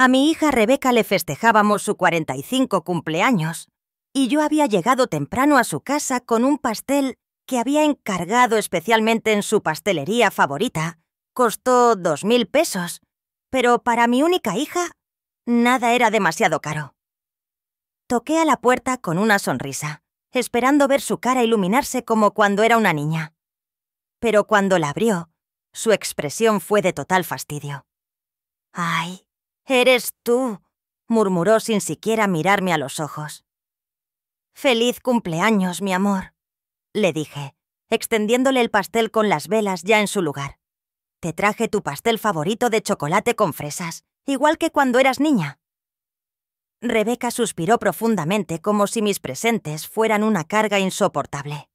A mi hija Rebeca le festejábamos su 45 cumpleaños y yo había llegado temprano a su casa con un pastel que había encargado especialmente en su pastelería favorita. Costó 2000 pesos, pero para mi única hija, nada era demasiado caro. Toqué a la puerta con una sonrisa, esperando ver su cara iluminarse como cuando era una niña. Pero cuando la abrió, su expresión fue de total fastidio. «¡Ay, eres tú!», murmuró sin siquiera mirarme a los ojos. «Feliz cumpleaños, mi amor», le dije, extendiéndole el pastel con las velas ya en su lugar. «Te traje tu pastel favorito de chocolate con fresas, igual que cuando eras niña». Rebeca suspiró profundamente como si mis presentes fueran una carga insoportable.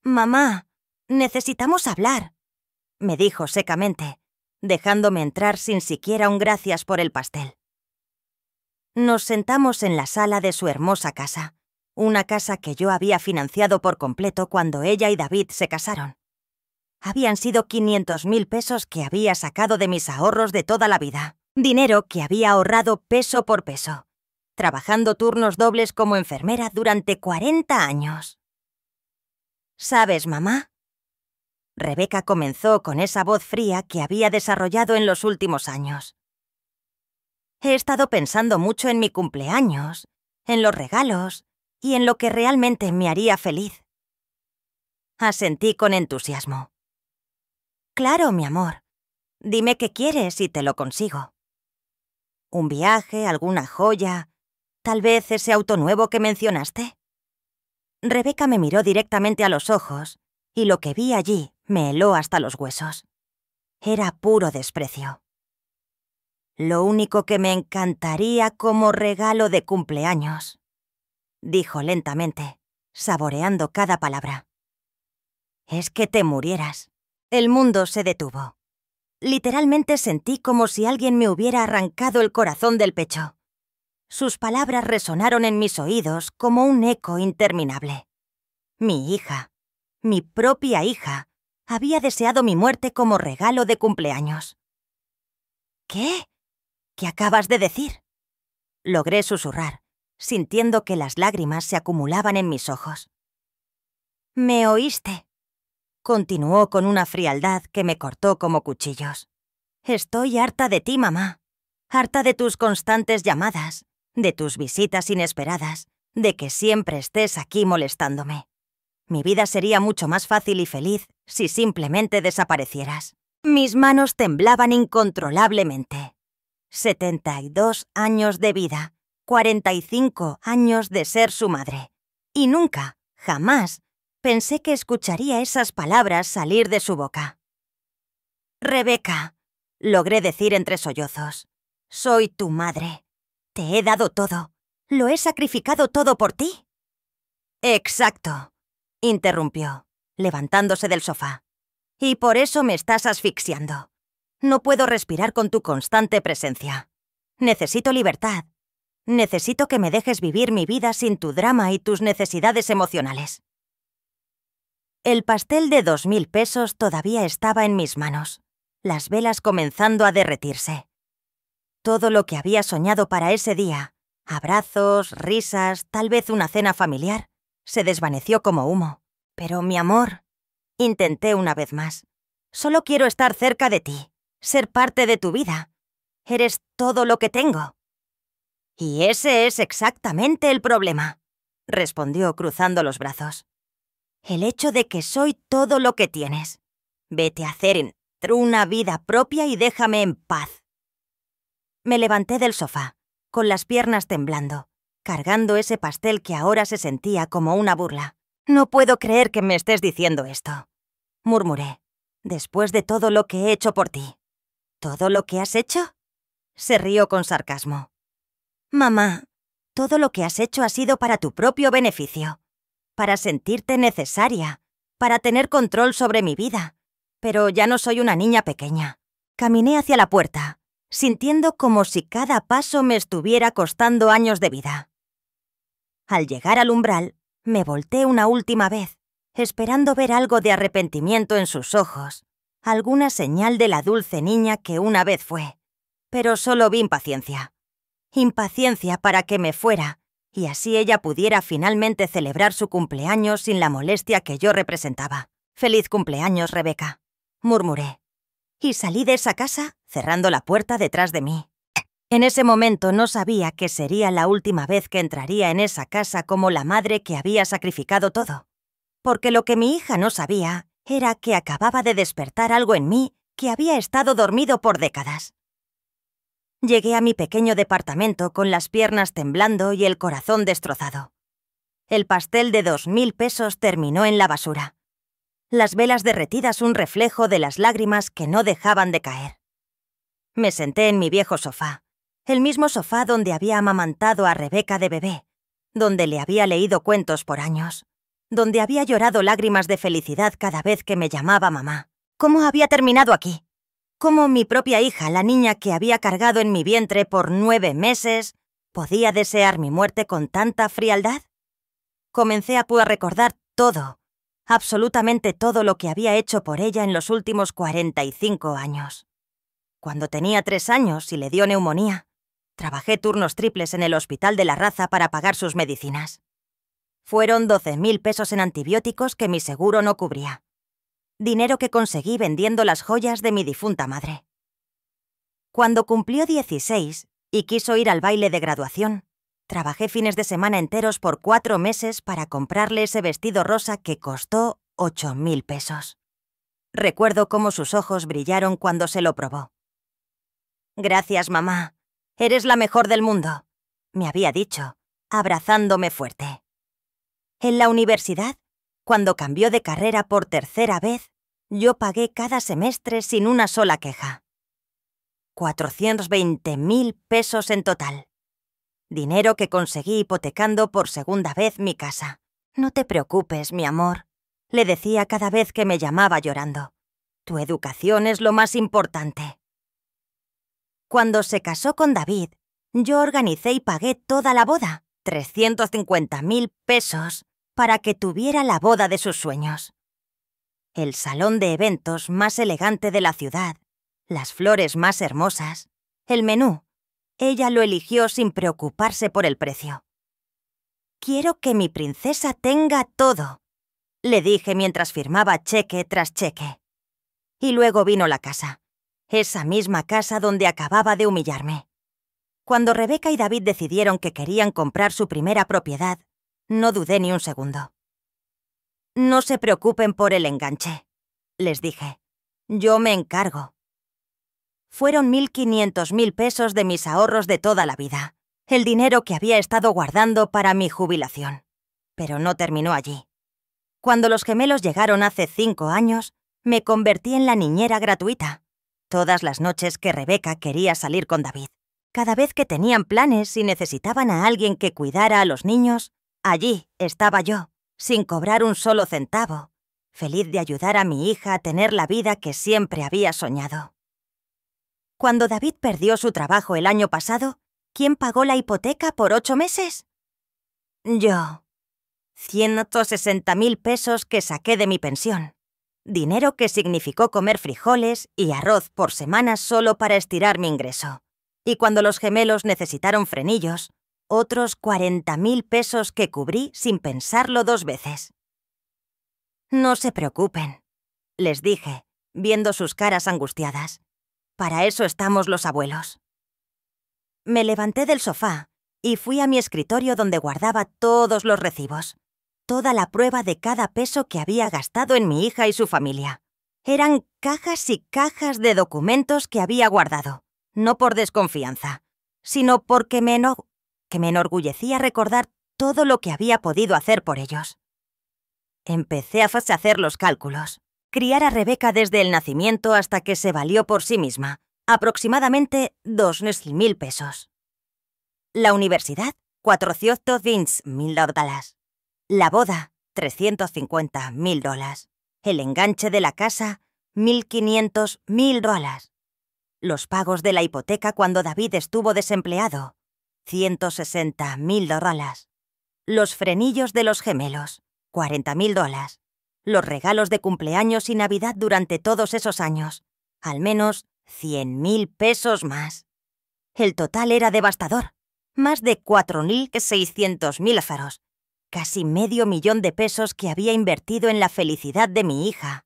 «Mamá, necesitamos hablar», me dijo secamente, dejándome entrar sin siquiera un gracias por el pastel. Nos sentamos en la sala de su hermosa casa, una casa que yo había financiado por completo cuando ella y David se casaron. Habían sido 500.000 pesos que había sacado de mis ahorros de toda la vida, dinero que había ahorrado peso por peso, trabajando turnos dobles como enfermera durante 40 años. «¿Sabes, mamá?», Rebeca comenzó con esa voz fría que había desarrollado en los últimos años. «He estado pensando mucho en mi cumpleaños, en los regalos y en lo que realmente me haría feliz». Asentí con entusiasmo. «Claro, mi amor. Dime qué quieres y te lo consigo. ¿Un viaje, alguna joya, tal vez ese auto nuevo que mencionaste?». Rebeca me miró directamente a los ojos y lo que vi allí me heló hasta los huesos. Era puro desprecio. «Lo único que me encantaría como regalo de cumpleaños», dijo lentamente, saboreando cada palabra, «es que te murieras». El mundo se detuvo. Literalmente sentí como si alguien me hubiera arrancado el corazón del pecho. Sus palabras resonaron en mis oídos como un eco interminable. Mi hija, mi propia hija, había deseado mi muerte como regalo de cumpleaños. «¿Qué? ¿Qué acabas de decir?», logré susurrar, sintiendo que las lágrimas se acumulaban en mis ojos. «Me oíste», continuó con una frialdad que me cortó como cuchillos. «Estoy harta de ti, mamá. Harta de tus constantes llamadas, de tus visitas inesperadas, de que siempre estés aquí molestándome. Mi vida sería mucho más fácil y feliz si simplemente desaparecieras». Mis manos temblaban incontrolablemente. 72 años de vida, 45 años de ser su madre. Y nunca, jamás, pensé que escucharía esas palabras salir de su boca. «Rebeca», logré decir entre sollozos, «soy tu madre. Te he dado todo. Lo he sacrificado todo por ti». «Exacto», interrumpió, levantándose del sofá. «Y por eso me estás asfixiando. No puedo respirar con tu constante presencia. Necesito libertad. Necesito que me dejes vivir mi vida sin tu drama y tus necesidades emocionales». El pastel de 2000 pesos todavía estaba en mis manos, las velas comenzando a derretirse. Todo lo que había soñado para ese día, abrazos, risas, tal vez una cena familiar, se desvaneció como humo. «Pero, mi amor», intenté una vez más, «solo quiero estar cerca de ti, ser parte de tu vida. Eres todo lo que tengo». «Y ese es exactamente el problema», respondió cruzando los brazos. «El hecho de que soy todo lo que tienes. Vete a hacer una vida propia y déjame en paz». Me levanté del sofá, con las piernas temblando, cargando ese pastel que ahora se sentía como una burla. «No puedo creer que me estés diciendo esto», murmuré, «después de todo lo que he hecho por ti». «¿Todo lo que has hecho?», se rió con sarcasmo. «Mamá, todo lo que has hecho ha sido para tu propio beneficio, para sentirte necesaria, para tener control sobre mi vida. Pero ya no soy una niña pequeña». Caminé hacia la puerta, sintiendo como si cada paso me estuviera costando años de vida. Al llegar al umbral, me volteé una última vez, esperando ver algo de arrepentimiento en sus ojos, alguna señal de la dulce niña que una vez fue. Pero solo vi impaciencia. Impaciencia para que me fuera, y así ella pudiera finalmente celebrar su cumpleaños sin la molestia que yo representaba. «Feliz cumpleaños, Rebeca», murmuré. Y salí de esa casa, cerrando la puerta detrás de mí. En ese momento no sabía que sería la última vez que entraría en esa casa como la madre que había sacrificado todo. Porque lo que mi hija no sabía era que acababa de despertar algo en mí que había estado dormido por décadas. Llegué a mi pequeño departamento con las piernas temblando y el corazón destrozado. El pastel de 2000 pesos terminó en la basura. Las velas derretidas un reflejo de las lágrimas que no dejaban de caer. Me senté en mi viejo sofá, el mismo sofá donde había amamantado a Rebeca de bebé, donde le había leído cuentos por años, donde había llorado lágrimas de felicidad cada vez que me llamaba mamá. ¿Cómo había terminado aquí? ¿Cómo mi propia hija, la niña que había cargado en mi vientre por 9 meses, podía desear mi muerte con tanta frialdad? Comencé a recordar todo, absolutamente todo lo que había hecho por ella en los últimos 45 años. Cuando tenía 3 años y le dio neumonía, trabajé turnos triples en el Hospital de la Raza para pagar sus medicinas. Fueron 12.000 pesos en antibióticos que mi seguro no cubría. Dinero que conseguí vendiendo las joyas de mi difunta madre. Cuando cumplió 16 y quiso ir al baile de graduación, trabajé fines de semana enteros por 4 meses para comprarle ese vestido rosa que costó 8.000 pesos. Recuerdo cómo sus ojos brillaron cuando se lo probó. «Gracias, mamá. Eres la mejor del mundo», me había dicho, abrazándome fuerte. En la universidad, cuando cambió de carrera por tercera vez, yo pagué cada semestre sin una sola queja. 420.000 pesos en total. Dinero que conseguí hipotecando por segunda vez mi casa. «No te preocupes, mi amor», le decía cada vez que me llamaba llorando. «Tu educación es lo más importante». Cuando se casó con David, yo organicé y pagué toda la boda, 350.000 pesos, para que tuviera la boda de sus sueños. El salón de eventos más elegante de la ciudad, las flores más hermosas, el menú, ella lo eligió sin preocuparse por el precio. «Quiero que mi princesa tenga todo», le dije mientras firmaba cheque tras cheque. Y luego vino la casa, esa misma casa donde acababa de humillarme. Cuando Rebeca y David decidieron que querían comprar su primera propiedad, no dudé ni un segundo. «No se preocupen por el enganche», les dije. «Yo me encargo». Fueron 1.500.000 pesos de mis ahorros de toda la vida, el dinero que había estado guardando para mi jubilación. Pero no terminó allí. Cuando los gemelos llegaron hace 5 años, me convertí en la niñera gratuita. Todas las noches que Rebeca quería salir con David. Cada vez que tenían planes y necesitaban a alguien que cuidara a los niños, allí estaba yo, sin cobrar un solo centavo, feliz de ayudar a mi hija a tener la vida que siempre había soñado. Cuando David perdió su trabajo el año pasado, ¿quién pagó la hipoteca por 8 meses? Yo. 160.000 pesos que saqué de mi pensión. Dinero que significó comer frijoles y arroz por semana solo para estirar mi ingreso. Y cuando los gemelos necesitaron frenillos, otros 40.000 pesos que cubrí sin pensarlo 2 veces. «No se preocupen», les dije, viendo sus caras angustiadas. «Para eso estamos los abuelos». Me levanté del sofá y fui a mi escritorio donde guardaba todos los recibos, toda la prueba de cada peso que había gastado en mi hija y su familia. Eran cajas y cajas de documentos que había guardado, no por desconfianza, sino porque me enorgullecía recordar todo lo que había podido hacer por ellos. Empecé a hacer los cálculos. Criar a Rebeca desde el nacimiento hasta que se valió por sí misma, aproximadamente 2.000 pesos. La universidad, 420.000 dólares. La boda, 350.000 dólares. El enganche de la casa, 1.500.000 dólares. Los pagos de la hipoteca cuando David estuvo desempleado, 160.000 dólares. Los frenillos de los gemelos, 40.000 dólares. Los regalos de cumpleaños y Navidad durante todos esos años, al menos 100.000 pesos más. El total era devastador. Más de 4.600.000 faros. Casi medio millón de pesos que había invertido en la felicidad de mi hija.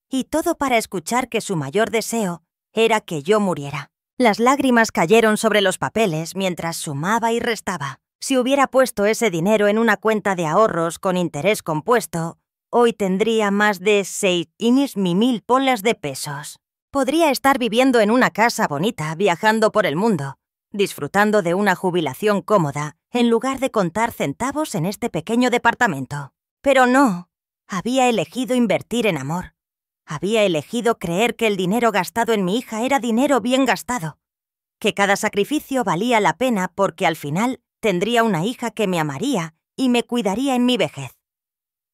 Y todo para escuchar que su mayor deseo era que yo muriera. Las lágrimas cayeron sobre los papeles mientras sumaba y restaba. Si hubiera puesto ese dinero en una cuenta de ahorros con interés compuesto, hoy tendría más de 6.000 polas de pesos. Podría estar viviendo en una casa bonita, viajando por el mundo, disfrutando de una jubilación cómoda, en lugar de contar centavos en este pequeño departamento. Pero no, había elegido invertir en amor. Había elegido creer que el dinero gastado en mi hija era dinero bien gastado, que cada sacrificio valía la pena porque al final tendría una hija que me amaría y me cuidaría en mi vejez.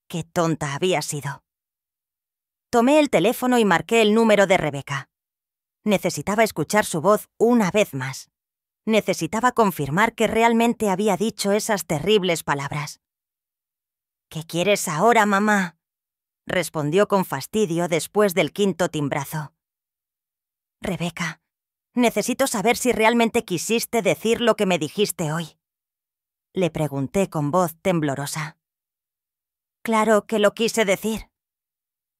¡Qué tonta había sido! Tomé el teléfono y marqué el número de Rebeca. Necesitaba escuchar su voz una vez más. Necesitaba confirmar que realmente había dicho esas terribles palabras. «¿Qué quieres ahora, mamá?», respondió con fastidio después del quinto timbrazo. «Rebeca, necesito saber si realmente quisiste decir lo que me dijiste hoy», le pregunté con voz temblorosa. «Claro que lo quise decir»,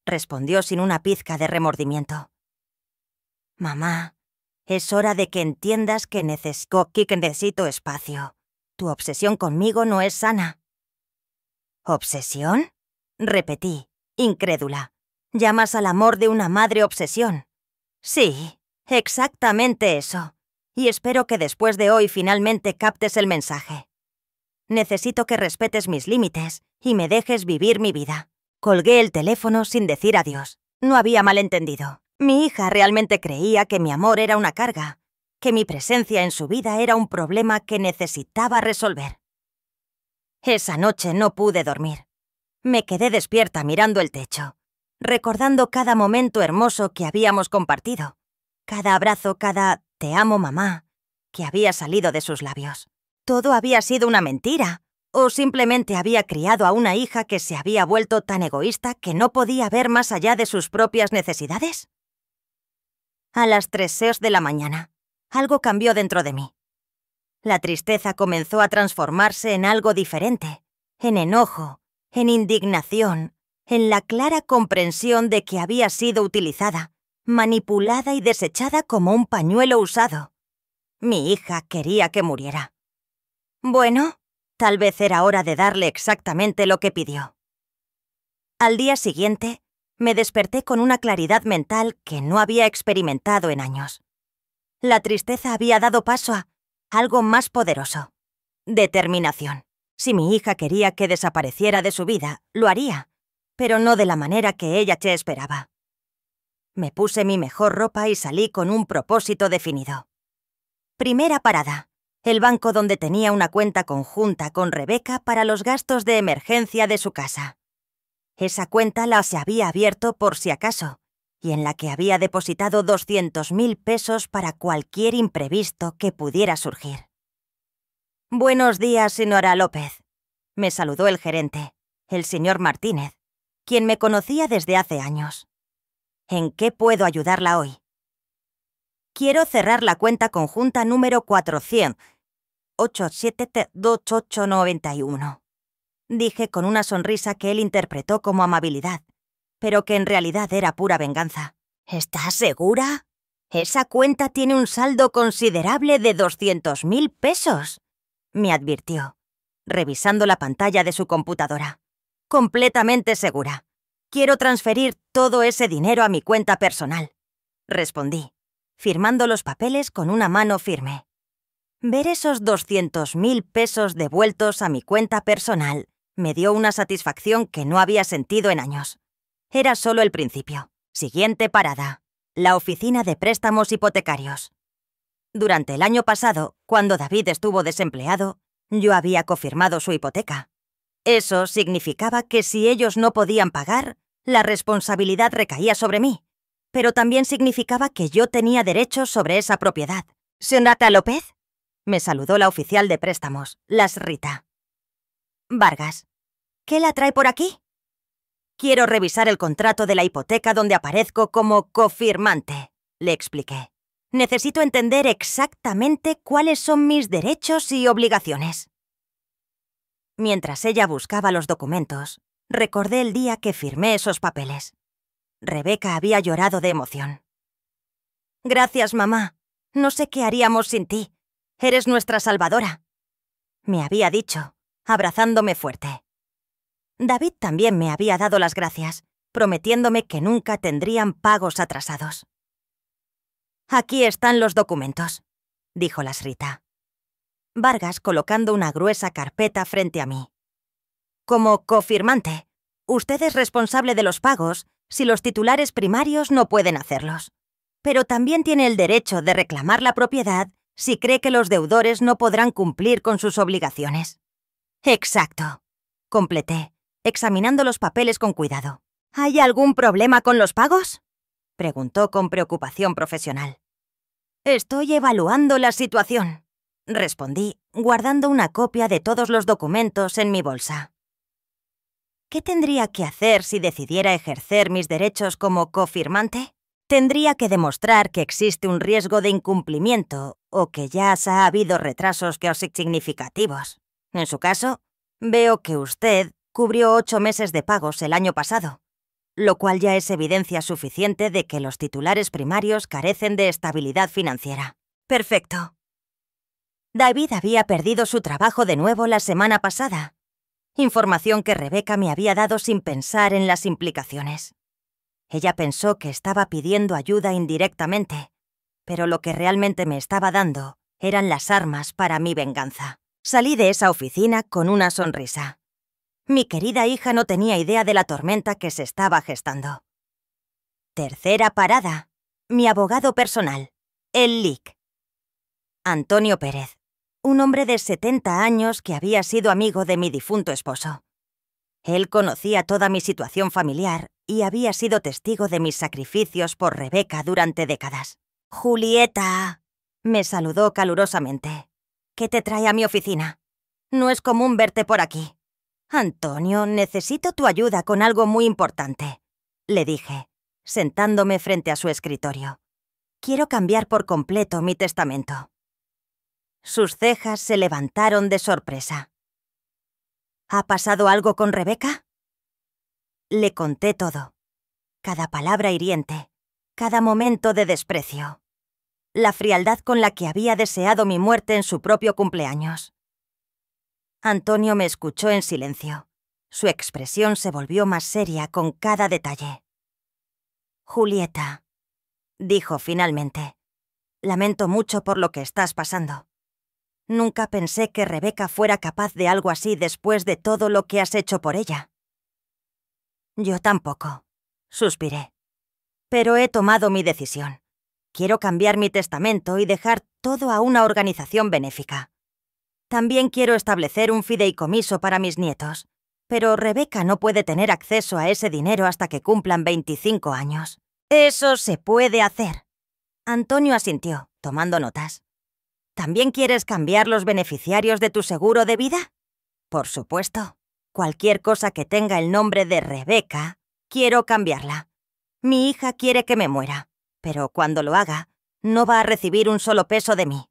respondió sin una pizca de remordimiento. «Mamá, es hora de que entiendas que necesito espacio. Tu obsesión conmigo no es sana». «¿Obsesión?», repetí, incrédula. «¿Llamas al amor de una madre obsesión?» «Sí, exactamente eso. Y espero que después de hoy finalmente captes el mensaje. Necesito que respetes mis límites y me dejes vivir mi vida». Colgué el teléfono sin decir adiós. No había malentendido. Mi hija realmente creía que mi amor era una carga, que mi presencia en su vida era un problema que necesitaba resolver. Esa noche no pude dormir. Me quedé despierta mirando el techo, recordando cada momento hermoso que habíamos compartido, cada abrazo, cada «te amo, mamá», que había salido de sus labios. ¿Todo había sido una mentira? ¿O simplemente había criado a una hija que se había vuelto tan egoísta que no podía ver más allá de sus propias necesidades? A las 3 de la mañana, algo cambió dentro de mí. La tristeza comenzó a transformarse en algo diferente, en enojo, en indignación, en la clara comprensión de que había sido utilizada, manipulada y desechada como un pañuelo usado. Mi hija quería que muriera. Bueno, tal vez era hora de darle exactamente lo que pidió. Al día siguiente, me desperté con una claridad mental que no había experimentado en años. La tristeza había dado paso a algo más poderoso: determinación. Si mi hija quería que desapareciera de su vida, lo haría, pero no de la manera que ella se esperaba. Me puse mi mejor ropa y salí con un propósito definido. Primera parada: el banco donde tenía una cuenta conjunta con Rebeca para los gastos de emergencia de su casa. Esa cuenta la se había abierto por si acaso, y en la que había depositado 200.000 pesos para cualquier imprevisto que pudiera surgir. «Buenos días, señora López», me saludó el gerente, el señor Martínez, quien me conocía desde hace años. «¿En qué puedo ayudarla hoy?» «Quiero cerrar la cuenta conjunta número 487-2891», dije con una sonrisa que él interpretó como amabilidad, pero que en realidad era pura venganza. «¿Estás segura? Esa cuenta tiene un saldo considerable de 200.000 pesos», me advirtió, revisando la pantalla de su computadora. «Completamente segura. Quiero transferir todo ese dinero a mi cuenta personal», respondí, firmando los papeles con una mano firme. Ver esos 200.000 pesos devueltos a mi cuenta personal me dio una satisfacción que no había sentido en años. Era solo el principio. Siguiente parada: la oficina de préstamos hipotecarios. Durante el año pasado, cuando David estuvo desempleado, yo había cofirmado su hipoteca. Eso significaba que si ellos no podían pagar, la responsabilidad recaía sobre mí, pero también significaba que yo tenía derechos sobre esa propiedad. «¿Señora López?», me saludó la oficial de préstamos, Las Rita. «Vargas, ¿qué la trae por aquí?» «Quiero revisar el contrato de la hipoteca donde aparezco como cofirmante», le expliqué. Necesito entender exactamente cuáles son mis derechos y obligaciones. Mientras ella buscaba los documentos, recordé el día que firmé esos papeles. Rebeca había llorado de emoción. «Gracias, mamá. No sé qué haríamos sin ti. Eres nuestra salvadora», me había dicho, abrazándome fuerte. David también me había dado las gracias, prometiéndome que nunca tendrían pagos atrasados. «Aquí están los documentos», dijo la Srita. Vargas colocando una gruesa carpeta frente a mí. «Como cofirmante, usted es responsable de los pagos si los titulares primarios no pueden hacerlos. Pero también tiene el derecho de reclamar la propiedad si cree que los deudores no podrán cumplir con sus obligaciones». «Exacto», completé, examinando los papeles con cuidado. «¿Hay algún problema con los pagos?», preguntó con preocupación profesional. «Estoy evaluando la situación», respondí, guardando una copia de todos los documentos en mi bolsa. ¿Qué tendría que hacer si decidiera ejercer mis derechos como cofirmante? Tendría que demostrar que existe un riesgo de incumplimiento o que ya ha habido retrasos significativos. En su caso, veo que usted cubrió 8 meses de pagos el año pasado, lo cual ya es evidencia suficiente de que los titulares primarios carecen de estabilidad financiera. Perfecto. David había perdido su trabajo de nuevo la semana pasada, información que Rebeca me había dado sin pensar en las implicaciones. Ella pensó que estaba pidiendo ayuda indirectamente, pero lo que realmente me estaba dando eran las armas para mi venganza. Salí de esa oficina con una sonrisa. Mi querida hija no tenía idea de la tormenta que se estaba gestando. Tercera parada. Mi abogado personal, el LIC. Antonio Pérez, un hombre de 70 años que había sido amigo de mi difunto esposo. Él conocía toda mi situación familiar y había sido testigo de mis sacrificios por Rebeca durante décadas. «Julieta», me saludó calurosamente. «¿Qué te trae a mi oficina? No es común verte por aquí». «Antonio, necesito tu ayuda con algo muy importante», le dije, sentándome frente a su escritorio. «Quiero cambiar por completo mi testamento». Sus cejas se levantaron de sorpresa. «¿Ha pasado algo con Rebeca?». Le conté todo. Cada palabra hiriente, cada momento de desprecio. La frialdad con la que había deseado mi muerte en su propio cumpleaños. Antonio me escuchó en silencio. Su expresión se volvió más seria con cada detalle. «Julieta», dijo finalmente, «lamento mucho por lo que estás pasando. Nunca pensé que Rebeca fuera capaz de algo así después de todo lo que has hecho por ella». «Yo tampoco», suspiré. «Pero he tomado mi decisión. Quiero cambiar mi testamento y dejar todo a una organización benéfica. También quiero establecer un fideicomiso para mis nietos, pero Rebeca no puede tener acceso a ese dinero hasta que cumplan 25 años. «Eso se puede hacer». Antonio asintió, tomando notas. «¿También quieres cambiar los beneficiarios de tu seguro de vida?». «Por supuesto. Cualquier cosa que tenga el nombre de Rebeca, quiero cambiarla. Mi hija quiere que me muera, pero cuando lo haga, no va a recibir un solo peso de mí».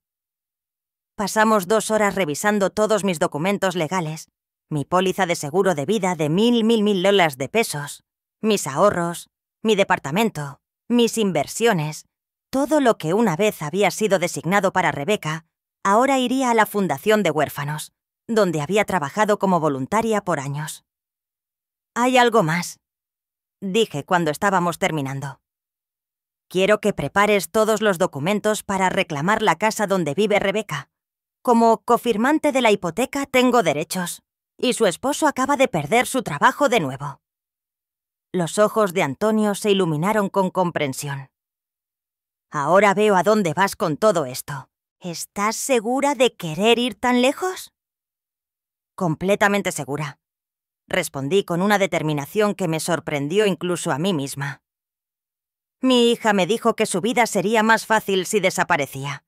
Pasamos 2 horas revisando todos mis documentos legales, mi póliza de seguro de vida de $1,000 de pesos, mis ahorros, mi departamento, mis inversiones. Todo lo que una vez había sido designado para Rebeca, ahora iría a la Fundación de Huérfanos, donde había trabajado como voluntaria por años. «Hay algo más», dije cuando estábamos terminando. «Quiero que prepares todos los documentos para reclamar la casa donde vive Rebeca. Como cofirmante de la hipoteca tengo derechos, y su esposo acaba de perder su trabajo de nuevo». Los ojos de Antonio se iluminaron con comprensión. «Ahora veo a dónde vas con todo esto. ¿Estás segura de querer ir tan lejos?». «Completamente segura», respondí con una determinación que me sorprendió incluso a mí misma. «Mi hija me dijo que su vida sería más fácil si desaparecía.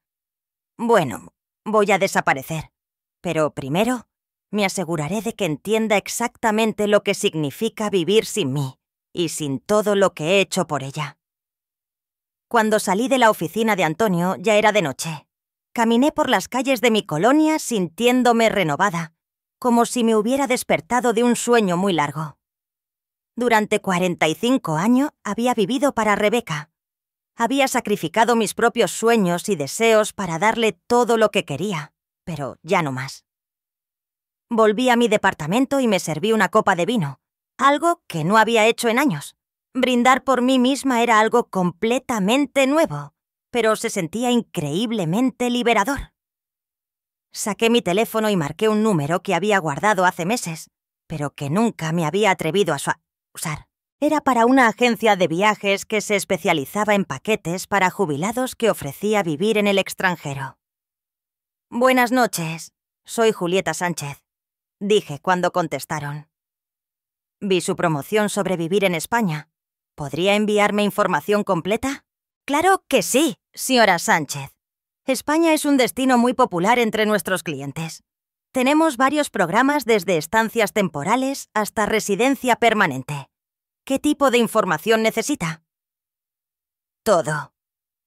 Bueno, voy a desaparecer, pero primero me aseguraré de que entienda exactamente lo que significa vivir sin mí y sin todo lo que he hecho por ella». Cuando salí de la oficina de Antonio ya era de noche. Caminé por las calles de mi colonia sintiéndome renovada, como si me hubiera despertado de un sueño muy largo. Durante 45 años había vivido para Rebeca. Había sacrificado mis propios sueños y deseos para darle todo lo que quería, pero ya no más. Volví a mi departamento y me serví una copa de vino, algo que no había hecho en años. Brindar por mí misma era algo completamente nuevo, pero se sentía increíblemente liberador. Saqué mi teléfono y marqué un número que había guardado hace meses, pero que nunca me había atrevido a usar. Era para una agencia de viajes que se especializaba en paquetes para jubilados que ofrecía vivir en el extranjero. «Buenas noches, soy Julieta Sánchez», dije cuando contestaron. Vi su promoción sobre vivir en España. ¿Podría enviarme información completa? «Claro que sí, señora Sánchez. España es un destino muy popular entre nuestros clientes. Tenemos varios programas desde estancias temporales hasta residencia permanente. ¿Qué tipo de información necesita?» «Todo»,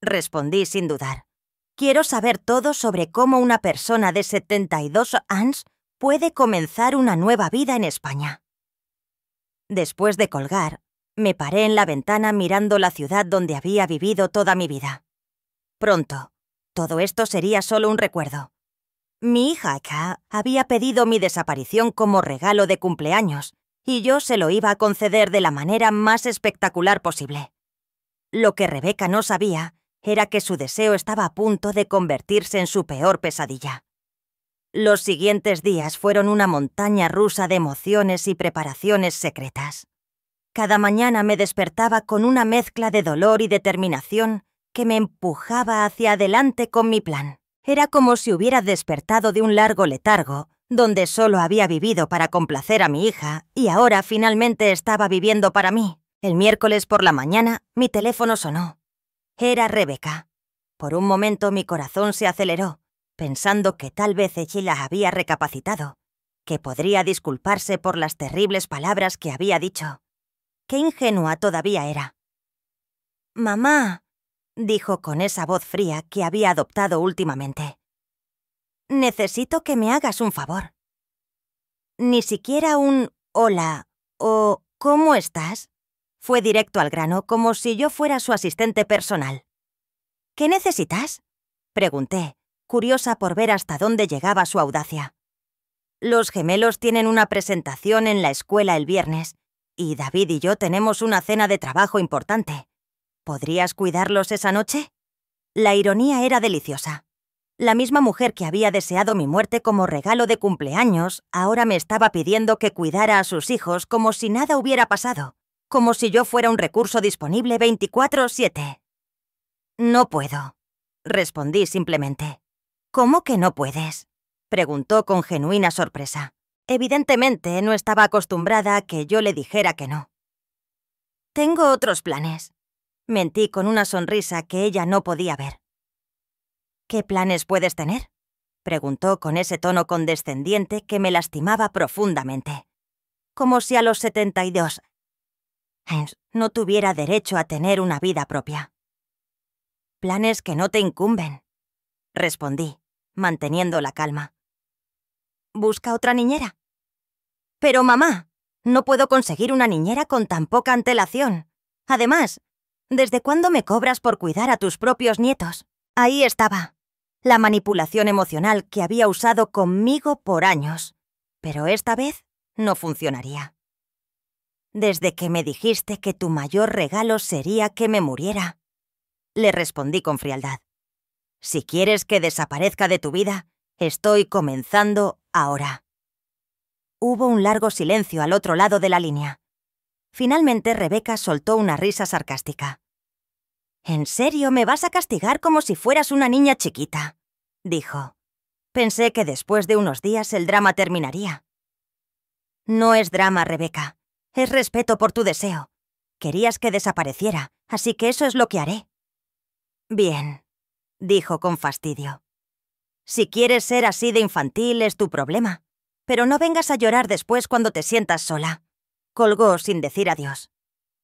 respondí sin dudar. «Quiero saber todo sobre cómo una persona de 72 años puede comenzar una nueva vida en España». Después de colgar, me paré en la ventana mirando la ciudad donde había vivido toda mi vida. Pronto, todo esto sería solo un recuerdo. Mi hija Ka había pedido mi desaparición como regalo de cumpleaños, y yo se lo iba a conceder de la manera más espectacular posible. Lo que Rebeca no sabía era que su deseo estaba a punto de convertirse en su peor pesadilla. Los siguientes días fueron una montaña rusa de emociones y preparaciones secretas. Cada mañana me despertaba con una mezcla de dolor y determinación que me empujaba hacia adelante con mi plan. Era como si hubiera despertado de un largo letargo, donde solo había vivido para complacer a mi hija y ahora finalmente estaba viviendo para mí. El miércoles por la mañana, mi teléfono sonó. Era Rebeca. Por un momento mi corazón se aceleró, pensando que tal vez ella había recapacitado, que podría disculparse por las terribles palabras que había dicho. Qué ingenua todavía era. «Mamá», dijo con esa voz fría que había adoptado últimamente. «Necesito que me hagas un favor». Ni siquiera un «hola» o «¿cómo estás?» Fue directo al grano, como si yo fuera su asistente personal. «¿Qué necesitas?», pregunté, curiosa por ver hasta dónde llegaba su audacia. «Los gemelos tienen una presentación en la escuela el viernes, y David y yo tenemos una cena de trabajo importante. ¿Podrías cuidarlos esa noche?». La ironía era deliciosa. La misma mujer que había deseado mi muerte como regalo de cumpleaños ahora me estaba pidiendo que cuidara a sus hijos como si nada hubiera pasado, como si yo fuera un recurso disponible 24/7. «No puedo», respondí simplemente. «¿Cómo que no puedes?», preguntó con genuina sorpresa. Evidentemente no estaba acostumbrada a que yo le dijera que no. «Tengo otros planes», mentí con una sonrisa que ella no podía ver. «¿Qué planes puedes tener?», preguntó con ese tono condescendiente que me lastimaba profundamente. Como si a los 72 años no tuviera derecho a tener una vida propia. «Planes que no te incumben», respondí, manteniendo la calma. «Busca otra niñera». «Pero mamá, no puedo conseguir una niñera con tan poca antelación. Además, ¿desde cuándo me cobras por cuidar a tus propios nietos?». Ahí estaba, la manipulación emocional que había usado conmigo por años. Pero esta vez no funcionaría. «Desde que me dijiste que tu mayor regalo sería que me muriera», le respondí con frialdad. «Si quieres que desaparezca de tu vida, estoy comenzando ahora». Hubo un largo silencio al otro lado de la línea. Finalmente Rebeca soltó una risa sarcástica. «¿En serio me vas a castigar como si fueras una niña chiquita?», dijo. Pensé que después de unos días el drama terminaría. «No es drama, Rebeca. Es respeto por tu deseo. Querías que desapareciera, así que eso es lo que haré». «Bien», dijo con fastidio. «Si quieres ser así de infantil es tu problema, pero no vengas a llorar después cuando te sientas sola». Colgó sin decir adiós.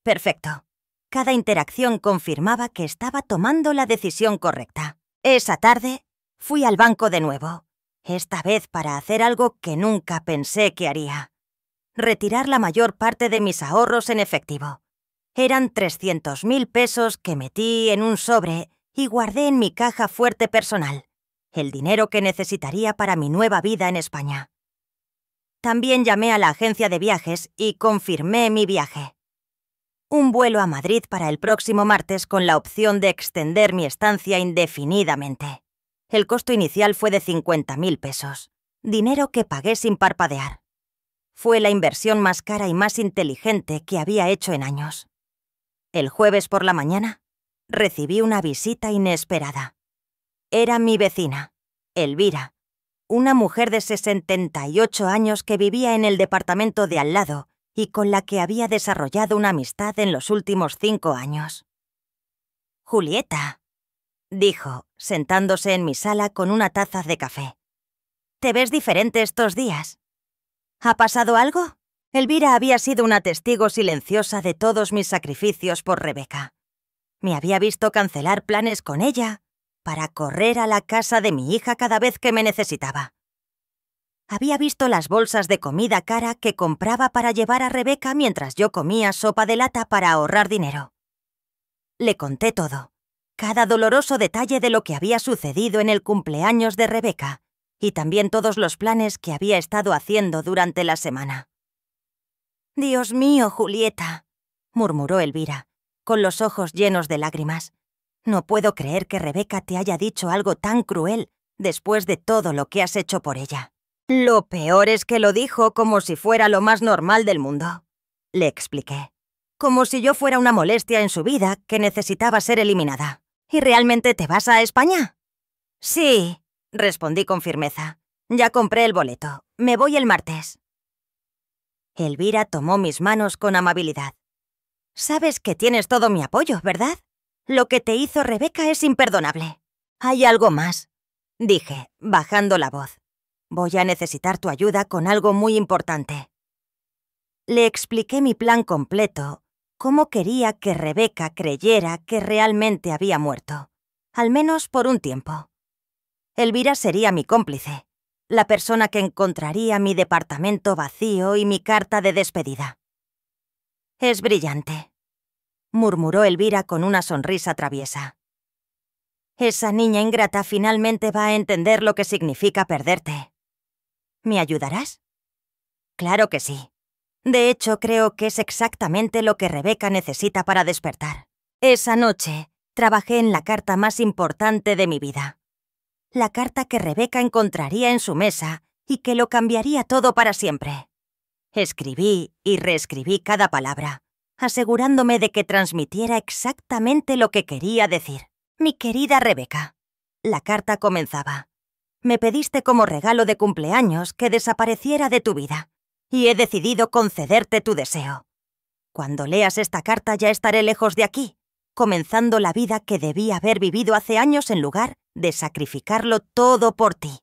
«Perfecto. Cada interacción confirmaba que estaba tomando la decisión correcta. Esa tarde, fui al banco de nuevo, esta vez para hacer algo que nunca pensé que haría. Retirar la mayor parte de mis ahorros en efectivo. Eran 300.000 pesos que metí en un sobre y guardé en mi caja fuerte personal, el dinero que necesitaría para mi nueva vida en España. También llamé a la agencia de viajes y confirmé mi viaje. Un vuelo a Madrid para el próximo martes con la opción de extender mi estancia indefinidamente. El costo inicial fue de 50.000 pesos, dinero que pagué sin parpadear. Fue la inversión más cara y más inteligente que había hecho en años. El jueves por la mañana, recibí una visita inesperada. Era mi vecina, Elvira, una mujer de 68 años que vivía en el departamento de al lado y con la que había desarrollado una amistad en los últimos 5 años. «Julieta», dijo, sentándose en mi sala con una taza de café. «¿Te ves diferente estos días? ¿Ha pasado algo?» Elvira había sido una testigo silenciosa de todos mis sacrificios por Rebeca. Me había visto cancelar planes con ella para correr a la casa de mi hija cada vez que me necesitaba. Había visto las bolsas de comida cara que compraba para llevar a Rebeca mientras yo comía sopa de lata para ahorrar dinero. Le conté todo, cada doloroso detalle de lo que había sucedido en el cumpleaños de Rebeca y también todos los planes que había estado haciendo durante la semana. «Dios mío, Julieta», murmuró Elvira, con los ojos llenos de lágrimas. «No puedo creer que Rebeca te haya dicho algo tan cruel después de todo lo que has hecho por ella». «Lo peor es que lo dijo como si fuera lo más normal del mundo», le expliqué. «Como si yo fuera una molestia en su vida que necesitaba ser eliminada». «¿Y realmente te vas a España?» «Sí», respondí con firmeza. «Ya compré el boleto. Me voy el martes». Elvira tomó mis manos con amabilidad. «Sabes que tienes todo mi apoyo, ¿verdad? Lo que te hizo Rebeca es imperdonable». «Hay algo más», dije, bajando la voz. «Voy a necesitar tu ayuda con algo muy importante». Le expliqué mi plan completo, cómo quería que Rebeca creyera que realmente había muerto, al menos por un tiempo. Elvira sería mi cómplice, la persona que encontraría mi departamento vacío y mi carta de despedida. «Es brillante», murmuró Elvira con una sonrisa traviesa. «Esa niña ingrata finalmente va a entender lo que significa perderte. ¿Me ayudarás?» «Claro que sí. De hecho, creo que es exactamente lo que Rebeca necesita para despertar. Esa noche, trabajé en la carta más importante de mi vida. La carta que Rebeca encontraría en su mesa y que lo cambiaría todo para siempre. Escribí y reescribí cada palabra, asegurándome de que transmitiera exactamente lo que quería decir. Mi querida Rebeca. La carta comenzaba. Me pediste como regalo de cumpleaños que desapareciera de tu vida, y he decidido concederte tu deseo. Cuando leas esta carta ya estaré lejos de aquí, comenzando la vida que debí haber vivido hace años en lugar de sacrificarlo todo por ti.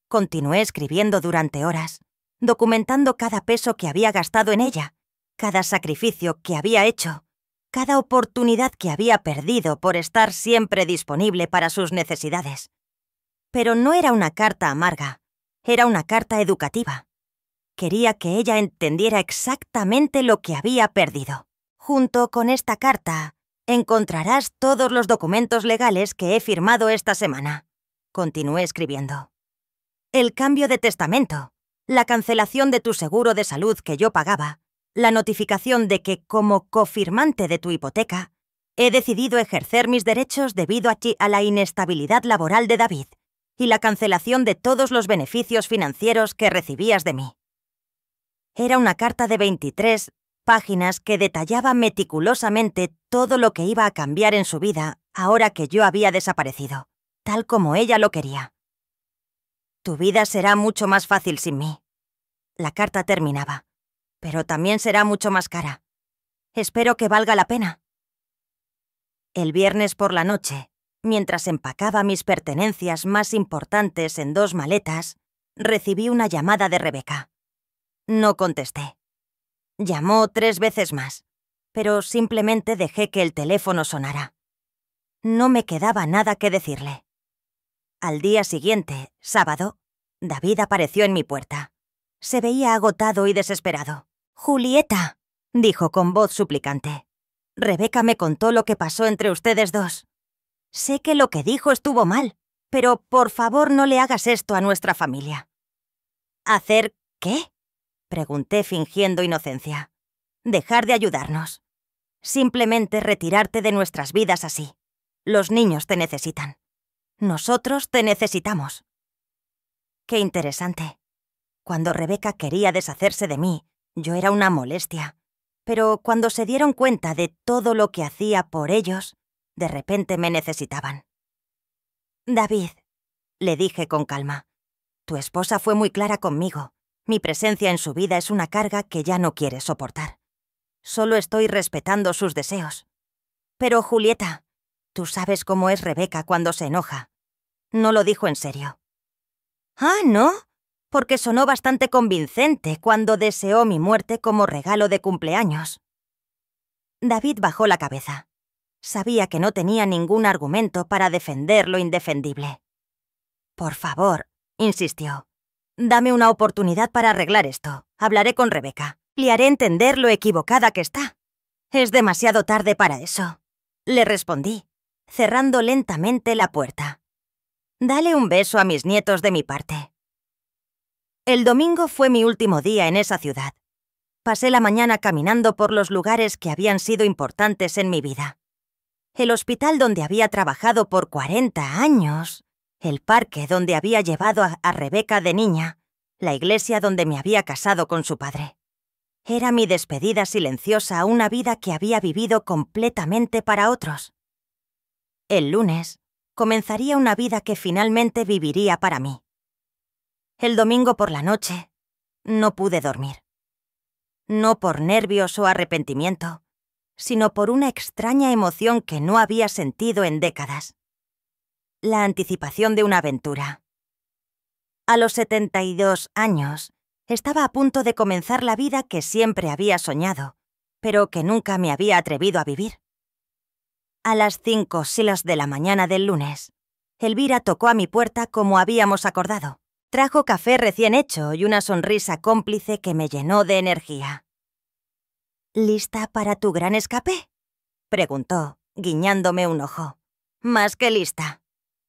Continué escribiendo durante horas, documentando cada peso que había gastado en ella, cada sacrificio que había hecho, cada oportunidad que había perdido por estar siempre disponible para sus necesidades. Pero no era una carta amarga, era una carta educativa. Quería que ella entendiera exactamente lo que había perdido. Junto con esta carta, encontrarás todos los documentos legales que he firmado esta semana. Continué escribiendo. El cambio de testamento, la cancelación de tu seguro de salud que yo pagaba, la notificación de que, como cofirmante de tu hipoteca, he decidido ejercer mis derechos debido a la inestabilidad laboral de David y la cancelación de todos los beneficios financieros que recibías de mí. Era una carta de 23 páginas que detallaba meticulosamente todo lo que iba a cambiar en su vida ahora que yo había desaparecido, tal como ella lo quería. Tu vida será mucho más fácil sin mí. La carta terminaba, pero también será mucho más cara. Espero que valga la pena. El viernes por la noche, mientras empacaba mis pertenencias más importantes en 2 maletas, recibí una llamada de Rebeca. No contesté. Llamó 3 veces más. pero simplemente dejé que el teléfono sonara. No me quedaba nada que decirle. Al día siguiente, sábado, David apareció en mi puerta. Se veía agotado y desesperado. «Julieta», dijo con voz suplicante. «Rebeca me contó lo que pasó entre ustedes dos. Sé que lo que dijo estuvo mal, pero por favor no le hagas esto a nuestra familia». «¿Hacer qué?», pregunté fingiendo inocencia. «Dejar de ayudarnos. Simplemente retirarte de nuestras vidas así. Los niños te necesitan. Nosotros te necesitamos». Qué interesante. Cuando Rebeca quería deshacerse de mí, yo era una molestia. Pero cuando se dieron cuenta de todo lo que hacía por ellos, de repente me necesitaban. «David», le dije con calma, «tu esposa fue muy clara conmigo. Mi presencia en su vida es una carga que ya no quiere soportar. Solo estoy respetando sus deseos. Pero, Julieta, tú sabes cómo es Rebeca cuando se enoja». No lo dijo en serio. «Ah, ¿no?», porque sonó bastante convincente cuando deseó mi muerte como regalo de cumpleaños. David bajó la cabeza. Sabía que no tenía ningún argumento para defender lo indefendible. «Por favor», insistió, «dame una oportunidad para arreglar esto. Hablaré con Rebeca. Le haré entender lo equivocada que está». «Es demasiado tarde para eso», le respondí, cerrando lentamente la puerta. «Dale un beso a mis nietos de mi parte». El domingo fue mi último día en esa ciudad. Pasé la mañana caminando por los lugares que habían sido importantes en mi vida. El hospital donde había trabajado por 40 años, el parque donde había llevado a Rebeca de niña, la iglesia donde me había casado con su padre. Era mi despedida silenciosa a una vida que había vivido completamente para otros. El lunes comenzaría una vida que finalmente viviría para mí. El domingo por la noche no pude dormir. No por nervios o arrepentimiento, sino por una extraña emoción que no había sentido en décadas. La anticipación de una aventura. A los 72 años, estaba a punto de comenzar la vida que siempre había soñado, pero que nunca me había atrevido a vivir. A las 5 silas de la mañana del lunes, Elvira tocó a mi puerta como habíamos acordado. Trajo café recién hecho y una sonrisa cómplice que me llenó de energía. «¿Lista para tu gran escape?», preguntó, guiñándome un ojo. «Más que lista»,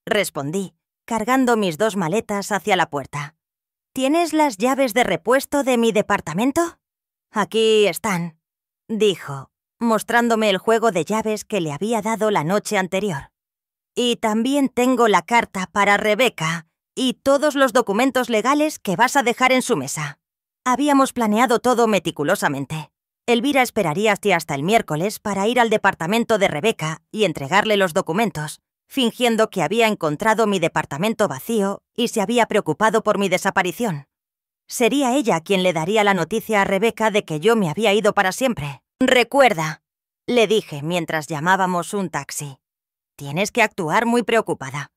respondí, cargando mis 2 maletas hacia la puerta. «¿Tienes las llaves de repuesto de mi departamento?». «Aquí están», dijo, mostrándome el juego de llaves que le había dado la noche anterior. «Y también tengo la carta para Rebeca y todos los documentos legales que vas a dejar en su mesa». Habíamos planeado todo meticulosamente. Elvira esperaría hasta el miércoles para ir al departamento de Rebeca y entregarle los documentos, fingiendo que había encontrado mi departamento vacío y se había preocupado por mi desaparición. Sería ella quien le daría la noticia a Rebeca de que yo me había ido para siempre. «Recuerda», le dije mientras llamábamos un taxi, «tienes que actuar muy preocupada.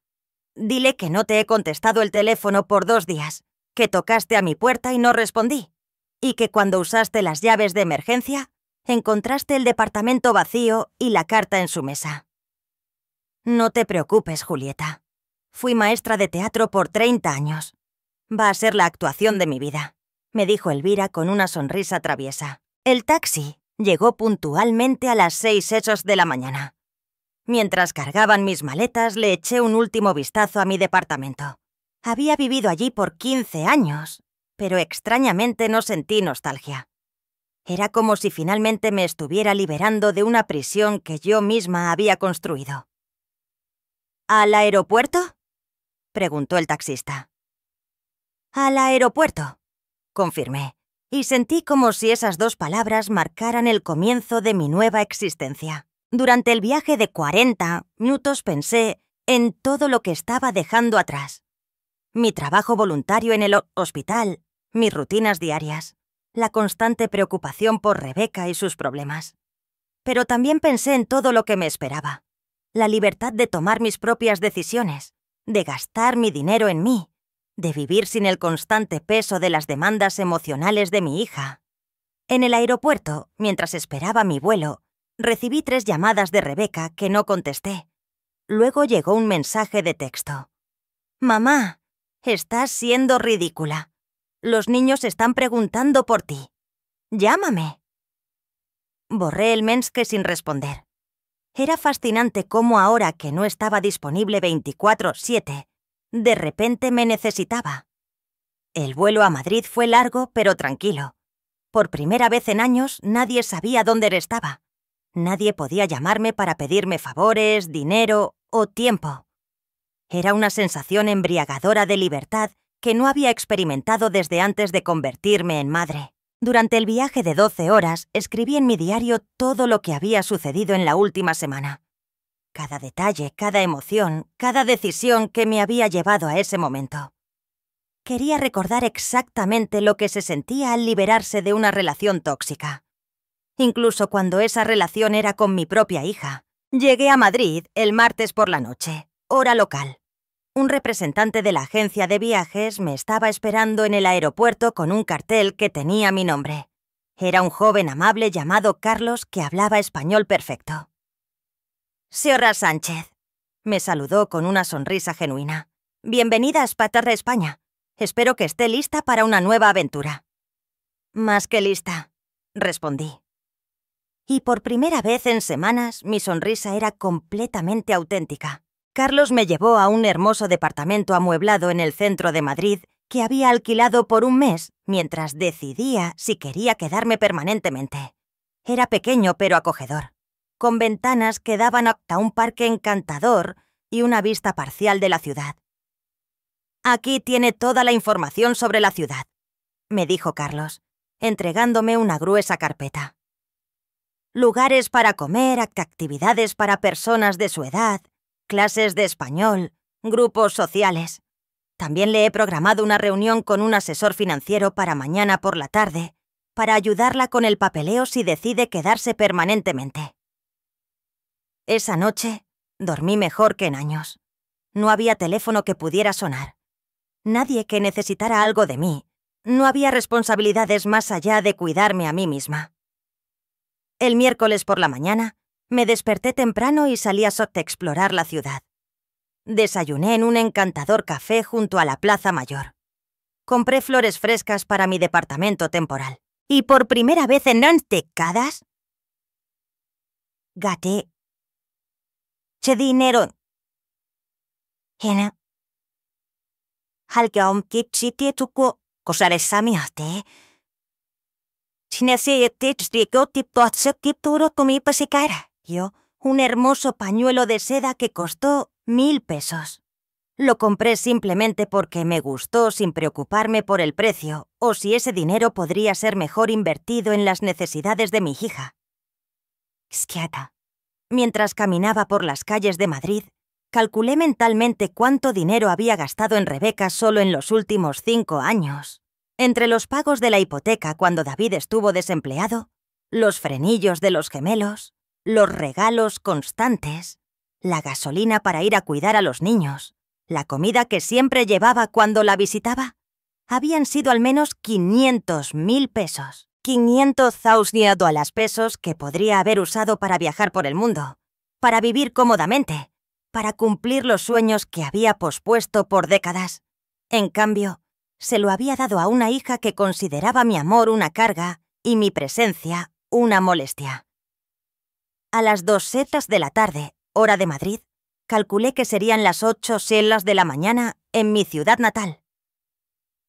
Dile que no te he contestado el teléfono por 2 días, que tocaste a mi puerta y no respondí, y que cuando usaste las llaves de emergencia, encontraste el departamento vacío y la carta en su mesa». «No te preocupes, Julieta. Fui maestra de teatro por 30 años. Va a ser la actuación de mi vida», me dijo Elvira con una sonrisa traviesa. El taxi llegó puntualmente a las 6:08 de la mañana. Mientras cargaban mis maletas, le eché un último vistazo a mi departamento. Había vivido allí por 15 años, pero extrañamente no sentí nostalgia. Era como si finalmente me estuviera liberando de una prisión que yo misma había construido. «¿Al aeropuerto?», preguntó el taxista. «Al aeropuerto», confirmé, y sentí como si esas 2 palabras marcaran el comienzo de mi nueva existencia. Durante el viaje de 40 minutos pensé en todo lo que estaba dejando atrás. Mi trabajo voluntario en el hospital, mis rutinas diarias, la constante preocupación por Rebeca y sus problemas. Pero también pensé en todo lo que me esperaba. La libertad de tomar mis propias decisiones, de gastar mi dinero en mí, de vivir sin el constante peso de las demandas emocionales de mi hija. En el aeropuerto, mientras esperaba mi vuelo, recibí 3 llamadas de Rebeca que no contesté. Luego llegó un mensaje de texto. «Mamá, estás siendo ridícula. Los niños están preguntando por ti. Llámame». Borré el mensaje sin responder. Era fascinante cómo ahora que no estaba disponible 24/7, de repente me necesitaba. El vuelo a Madrid fue largo pero tranquilo. Por primera vez en años nadie sabía dónde estaba. Nadie podía llamarme para pedirme favores, dinero o tiempo. Era una sensación embriagadora de libertad que no había experimentado desde antes de convertirme en madre. Durante el viaje de 12 horas, escribí en mi diario todo lo que había sucedido en la última semana. Cada detalle, cada emoción, cada decisión que me había llevado a ese momento. Quería recordar exactamente lo que se sentía al liberarse de una relación tóxica. Incluso cuando esa relación era con mi propia hija. Llegué a Madrid el martes por la noche, hora local. Un representante de la agencia de viajes me estaba esperando en el aeropuerto con un cartel que tenía mi nombre. Era un joven amable llamado Carlos que hablaba español perfecto. «Señora Sánchez», me saludó con una sonrisa genuina. «Bienvenida a Espatarra, España. Espero que esté lista para una nueva aventura». «Más que lista», respondí. Y por primera vez en semanas mi sonrisa era completamente auténtica. Carlos me llevó a un hermoso departamento amueblado en el centro de Madrid que había alquilado por un mes mientras decidía si quería quedarme permanentemente. Era pequeño pero acogedor, con ventanas que daban a un parque encantador y una vista parcial de la ciudad. «Aquí tiene toda la información sobre la ciudad», me dijo Carlos, entregándome una gruesa carpeta. Lugares para comer, actividades para personas de su edad, clases de español, grupos sociales. También le he programado una reunión con un asesor financiero para mañana por la tarde, para ayudarla con el papeleo si decide quedarse permanentemente. Esa noche dormí mejor que en años. No había teléfono que pudiera sonar. Nadie que necesitara algo de mí. No había responsabilidades más allá de cuidarme a mí misma. El miércoles por la mañana, me desperté temprano y salí a explorar la ciudad. Desayuné en un encantador café junto a la Plaza Mayor. Compré flores frescas para mi departamento temporal. Y por primera vez en décadas, gasté dinero en algo que tuvo cosas samiaste. Un hermoso pañuelo de seda que costó 1000 pesos. Lo compré simplemente porque me gustó sin preocuparme por el precio o si ese dinero podría ser mejor invertido en las necesidades de mi hija. Mientras caminaba por las calles de Madrid, calculé mentalmente cuánto dinero había gastado en Rebeca solo en los últimos 5 años. Entre los pagos de la hipoteca cuando David estuvo desempleado, los frenillos de los gemelos, los regalos constantes, la gasolina para ir a cuidar a los niños, la comida que siempre llevaba cuando la visitaba, habían sido al menos 500.000 pesos. 500.000 pesos que podría haber usado para viajar por el mundo, para vivir cómodamente, para cumplir los sueños que había pospuesto por décadas. En cambio, se lo había dado a una hija que consideraba mi amor una carga y mi presencia una molestia. A las 2:00 de la tarde, hora de Madrid, calculé que serían las 8:00 de la mañana en mi ciudad natal.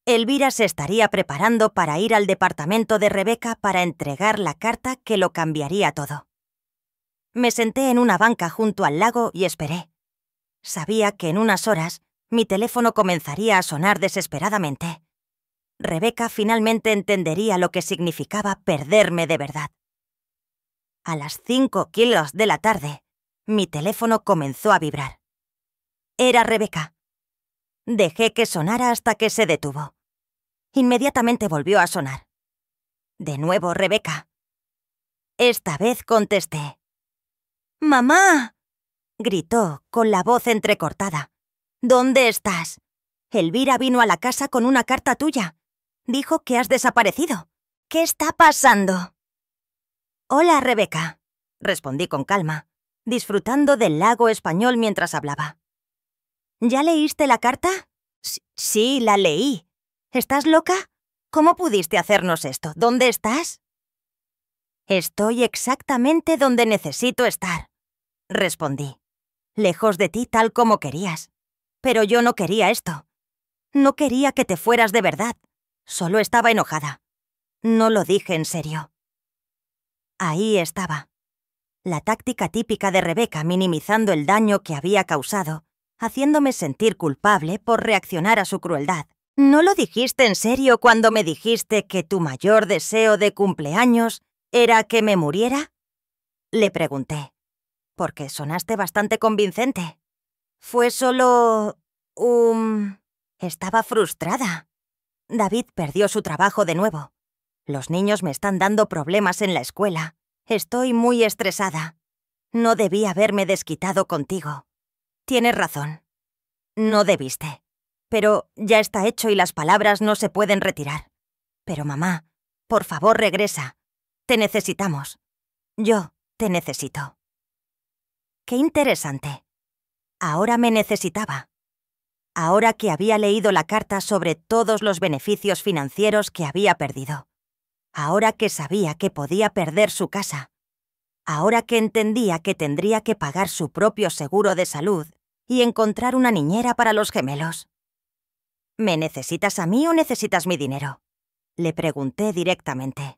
Elvira se estaría preparando para ir al departamento de Rebeca para entregar la carta que lo cambiaría todo. Me senté en una banca junto al lago y esperé. Sabía que en unas horas mi teléfono comenzaría a sonar desesperadamente. Rebeca finalmente entendería lo que significaba perderme de verdad. A las 5:00 de la tarde, mi teléfono comenzó a vibrar. Era Rebeca. Dejé que sonara hasta que se detuvo. Inmediatamente volvió a sonar. De nuevo Rebeca. Esta vez contesté. «¡Mamá!», gritó con la voz entrecortada. «¿Dónde estás? Elvira vino a la casa con una carta tuya. Dijo que has desaparecido, ¿Qué está pasando? Hola, Rebeca, respondí con calma, disfrutando del lago español mientras hablaba. ¿Ya leíste la carta? Sí, la leí. ¿Estás loca? ¿Cómo pudiste hacernos esto? ¿Dónde estás? Estoy exactamente donde necesito estar, respondí. Lejos de ti tal como querías. Pero yo no quería esto. No quería que te fueras de verdad. Solo estaba enojada. No lo dije en serio. Ahí estaba. La táctica típica de Rebeca minimizando el daño que había causado, haciéndome sentir culpable por reaccionar a su crueldad. ¿No lo dijiste en serio cuando me dijiste que tu mayor deseo de cumpleaños era que me muriera? Le pregunté, porque sonaste bastante convincente. Fue solo... Estaba frustrada. David perdió su trabajo de nuevo. Los niños me están dando problemas en la escuela. Estoy muy estresada. No debí haberme desquitado contigo. Tienes razón. No debiste. Pero ya está hecho y las palabras no se pueden retirar. Pero mamá, por favor regresa. Te necesitamos. Yo te necesito. Qué interesante. Ahora me necesitaba. Ahora que había leído la carta sobre todos los beneficios financieros que había perdido. Ahora que sabía que podía perder su casa. Ahora que entendía que tendría que pagar su propio seguro de salud y encontrar una niñera para los gemelos. ¿Me necesitas a mí o necesitas mi dinero? Le pregunté directamente.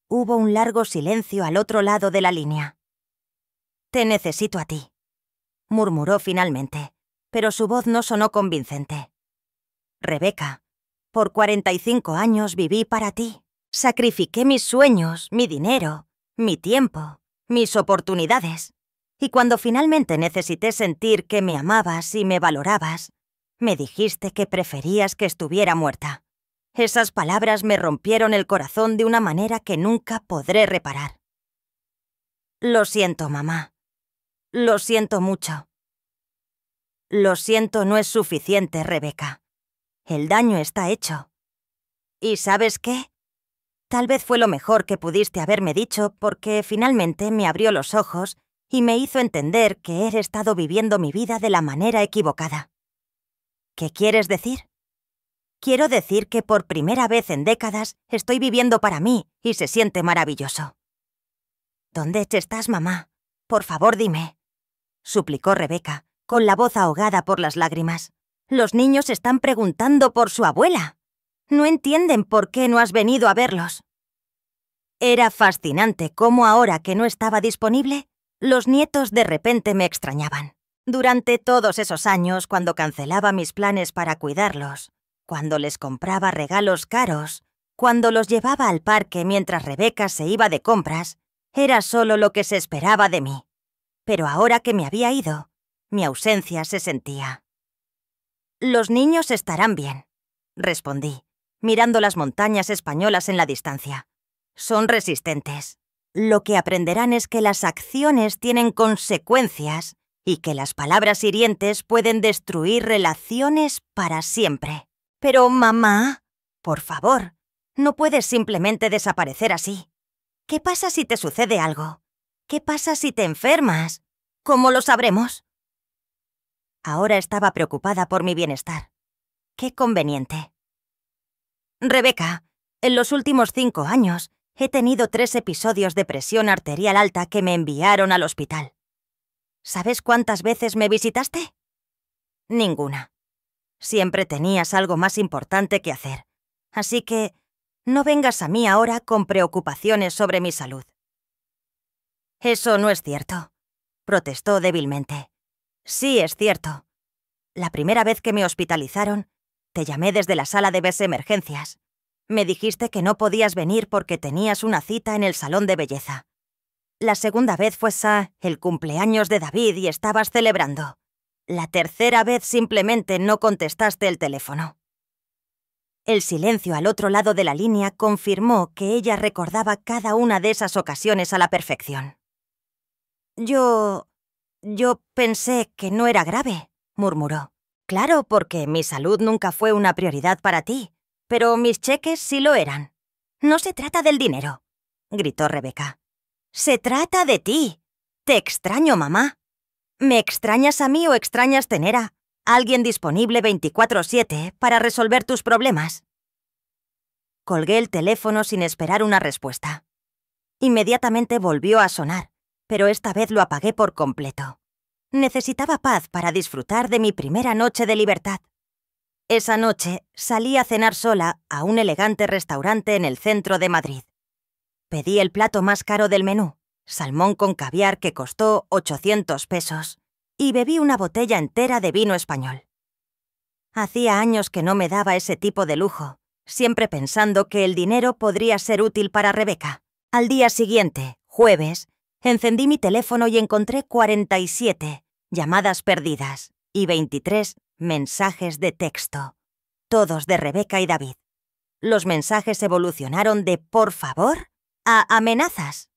Hubo un largo silencio al otro lado de la línea. Te necesito a ti, murmuró finalmente, pero su voz no sonó convincente. Rebeca, por 45 años viví para ti. Sacrifiqué mis sueños, mi dinero, mi tiempo, mis oportunidades. Y cuando finalmente necesité sentir que me amabas y me valorabas, me dijiste que preferías que estuviera muerta. Esas palabras me rompieron el corazón de una manera que nunca podré reparar. Lo siento, mamá. Lo siento mucho. Lo siento no es suficiente, Rebeca. El daño está hecho. ¿Y sabes qué? Tal vez fue lo mejor que pudiste haberme dicho porque finalmente me abrió los ojos y me hizo entender que he estado viviendo mi vida de la manera equivocada. ¿Qué quieres decir? Quiero decir que por primera vez en décadas estoy viviendo para mí y se siente maravilloso. ¿Dónde estás, mamá? Por favor, dime, suplicó Rebeca, con la voz ahogada por las lágrimas. Los niños están preguntando por su abuela. No entienden por qué no has venido a verlos. Era fascinante cómo ahora que no estaba disponible, los nietos de repente me extrañaban. Durante todos esos años, cuando cancelaba mis planes para cuidarlos, cuando les compraba regalos caros, cuando los llevaba al parque mientras Rebeca se iba de compras, era solo lo que se esperaba de mí. Pero ahora que me había ido, mi ausencia se sentía. Los niños estarán bien, respondí, mirando las montañas españolas en la distancia. Son resistentes. Lo que aprenderán es que las acciones tienen consecuencias y que las palabras hirientes pueden destruir relaciones para siempre. Pero, mamá, por favor, no puedes simplemente desaparecer así. ¿Qué pasa si te sucede algo? ¿Qué pasa si te enfermas? ¿Cómo lo sabremos? Ahora estaba preocupada por mi bienestar. Qué conveniente. Rebeca, en los últimos 5 años he tenido 3 episodios de presión arterial alta que me enviaron al hospital. ¿Sabes cuántas veces me visitaste? Ninguna. Siempre tenías algo más importante que hacer. Así que no vengas a mí ahora con preocupaciones sobre mi salud. Eso no es cierto, protestó débilmente. Sí, es cierto. La primera vez que me hospitalizaron, te llamé desde la sala de emergencias. Me dijiste que no podías venir porque tenías una cita en el salón de belleza. La segunda vez fue el cumpleaños de David y estabas celebrando. La tercera vez simplemente no contestaste el teléfono. El silencio al otro lado de la línea confirmó que ella recordaba cada una de esas ocasiones a la perfección. Yo pensé que no era grave, murmuró. Claro, porque mi salud nunca fue una prioridad para ti, pero mis cheques sí lo eran. No se trata del dinero, gritó Rebeca. Se trata de ti. Te extraño, mamá. ¿Me extrañas a mí o extrañas tener a alguien disponible 24/7 para resolver tus problemas? Colgué el teléfono sin esperar una respuesta. Inmediatamente volvió a sonar, pero esta vez lo apagué por completo. Necesitaba paz para disfrutar de mi primera noche de libertad. Esa noche salí a cenar sola a un elegante restaurante en el centro de Madrid. Pedí el plato más caro del menú, salmón con caviar que costó 800 pesos, y bebí una botella entera de vino español. Hacía años que no me daba ese tipo de lujo, siempre pensando que el dinero podría ser útil para Rebeca. Al día siguiente, jueves, encendí mi teléfono y encontré 47 llamadas perdidas y 23 mensajes de texto, todos de Rebeca y David. Los mensajes evolucionaron de «por favor» a amenazas.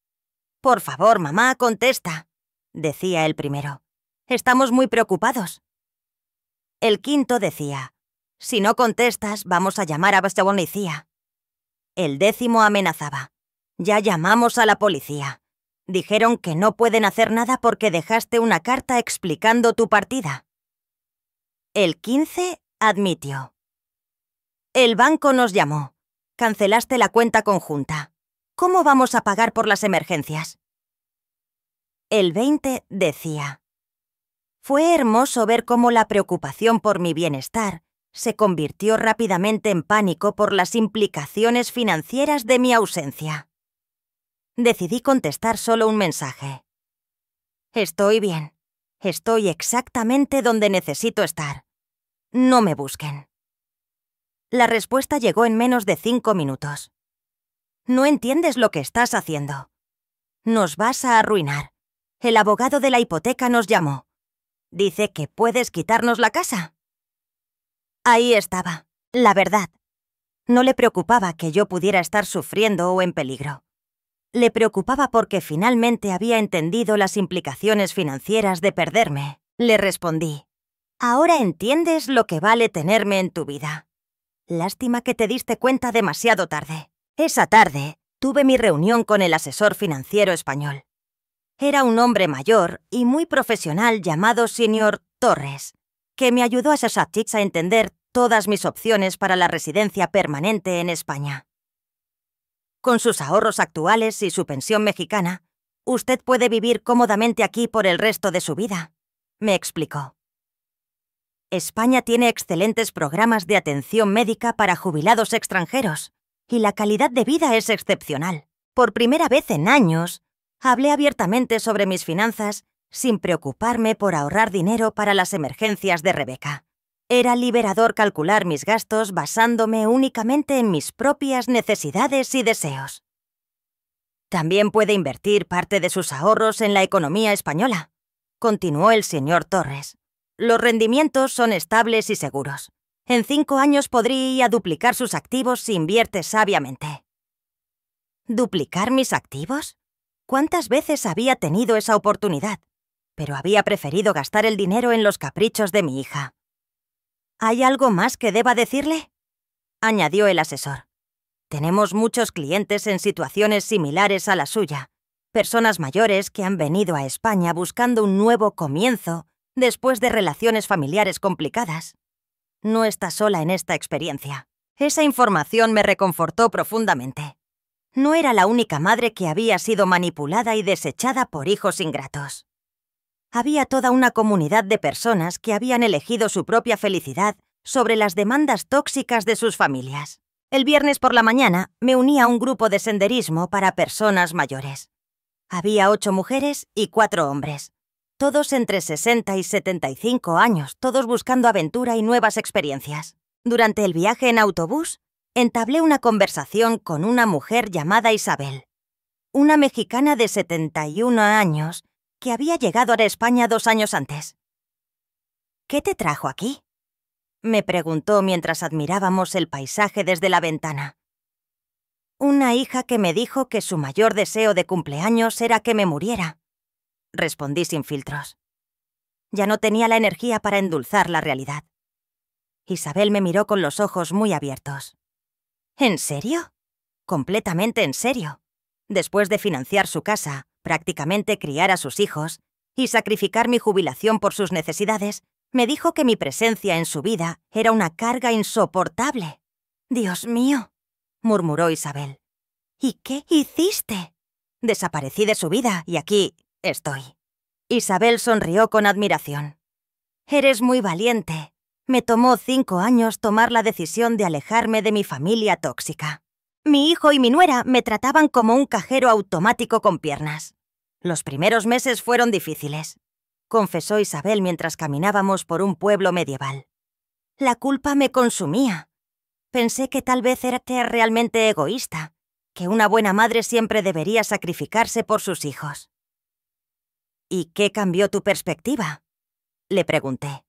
«Por favor, mamá, contesta», decía el primero. «Estamos muy preocupados». El quinto decía: «Si no contestas, vamos a llamar a la policía». El décimo amenazaba: «Ya llamamos a la policía. Dijeron que no pueden hacer nada porque dejaste una carta explicando tu partida». El 15 admitió: «El banco nos llamó. Cancelaste la cuenta conjunta. ¿Cómo vamos a pagar por las emergencias?». El 20 decía: «Fue hermoso ver cómo la preocupación por mi bienestar se convirtió rápidamente en pánico por las implicaciones financieras de mi ausencia». Decidí contestar solo un mensaje: «Estoy bien. Estoy exactamente donde necesito estar. No me busquen». La respuesta llegó en menos de 5 minutos. «No entiendes lo que estás haciendo. Nos vas a arruinar. El abogado de la hipoteca nos llamó. Dice que puedes quitarnos la casa». Ahí estaba, la verdad. No le preocupaba que yo pudiera estar sufriendo o en peligro. Le preocupaba porque finalmente había entendido las implicaciones financieras de perderme. Le respondí: «Ahora entiendes lo que vale tenerme en tu vida. Lástima que te diste cuenta demasiado tarde». Esa tarde tuve mi reunión con el asesor financiero español. Era un hombre mayor y muy profesional llamado Señor Torres, que me ayudó a entender todas mis opciones para la residencia permanente en España. «Con sus ahorros actuales y su pensión mexicana, usted puede vivir cómodamente aquí por el resto de su vida», me explicó. «España tiene excelentes programas de atención médica para jubilados extranjeros y la calidad de vida es excepcional. Por primera vez en años, hablé abiertamente sobre mis finanzas sin preocuparme por ahorrar dinero para las emergencias de Rebeca. Era liberador calcular mis gastos basándome únicamente en mis propias necesidades y deseos». «También puede invertir parte de sus ahorros en la economía española», continuó el señor Torres. «Los rendimientos son estables y seguros. En 5 años podría duplicar sus activos si invierte sabiamente». ¿Duplicar mis activos? ¿Cuántas veces había tenido esa oportunidad? Pero había preferido gastar el dinero en los caprichos de mi hija. «¿Hay algo más que deba decirle?», añadió el asesor. «Tenemos muchos clientes en situaciones similares a la suya, personas mayores que han venido a España buscando un nuevo comienzo después de relaciones familiares complicadas. No está sola en esta experiencia». Esa información me reconfortó profundamente. No era la única madre que había sido manipulada y desechada por hijos ingratos. Había toda una comunidad de personas que habían elegido su propia felicidad sobre las demandas tóxicas de sus familias. El viernes por la mañana me uní a un grupo de senderismo para personas mayores. Había 8 mujeres y 4 hombres, todos entre 60 y 75 años, todos buscando aventura y nuevas experiencias. Durante el viaje en autobús, entablé una conversación con una mujer llamada Isabel, una mexicana de 71 años que había llegado a España 2 años antes. «¿Qué te trajo aquí?», me preguntó mientras admirábamos el paisaje desde la ventana. «Una hija que me dijo que su mayor deseo de cumpleaños era que me muriera», respondí sin filtros. Ya no tenía la energía para endulzar la realidad. Isabel me miró con los ojos muy abiertos. «¿En serio? completamente en serio. Después de financiar su casa, prácticamente criar a sus hijos y sacrificar mi jubilación por sus necesidades, me dijo que mi presencia en su vida era una carga insoportable. «Dios mío», murmuró Isabel. «¿Y qué hiciste?» «Desaparecí de su vida y aquí estoy». Isabel sonrió con admiración. «Eres muy valiente. Me tomó 5 años tomar la decisión de alejarme de mi familia tóxica. Mi hijo y mi nuera me trataban como un cajero automático con piernas. Los primeros meses fueron difíciles», confesó Isabel mientras caminábamos por un pueblo medieval. «La culpa me consumía. Pensé que tal vez era realmente egoísta, que una buena madre siempre debería sacrificarse por sus hijos». «¿Y qué cambió tu perspectiva?», le pregunté.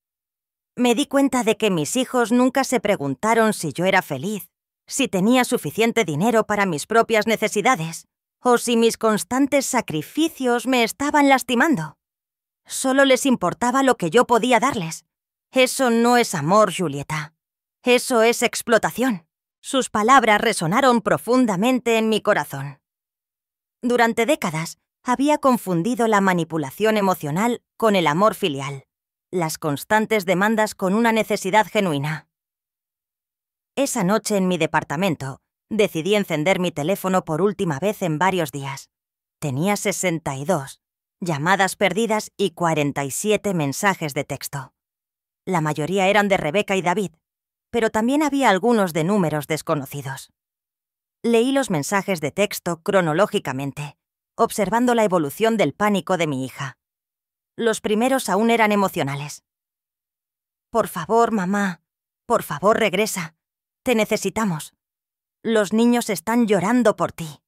Me di cuenta de que mis hijos nunca se preguntaron si yo era feliz, si tenía suficiente dinero para mis propias necesidades, o si mis constantes sacrificios me estaban lastimando. Solo les importaba lo que yo podía darles. Eso no es amor, Julieta. Eso es explotación. Sus palabras resonaron profundamente en mi corazón. Durante décadas, había confundido la manipulación emocional con el amor filial, las constantes demandas con una necesidad genuina. Esa noche en mi departamento, decidí encender mi teléfono por última vez en varios días. Tenía 62 llamadas perdidas y 47 mensajes de texto. La mayoría eran de Rebeca y David, pero también había algunos de números desconocidos. Leí los mensajes de texto cronológicamente, observando la evolución del pánico de mi hija. Los primeros aún eran emocionales. «Por favor, mamá. Por favor, regresa. Te necesitamos. Los niños están llorando por ti».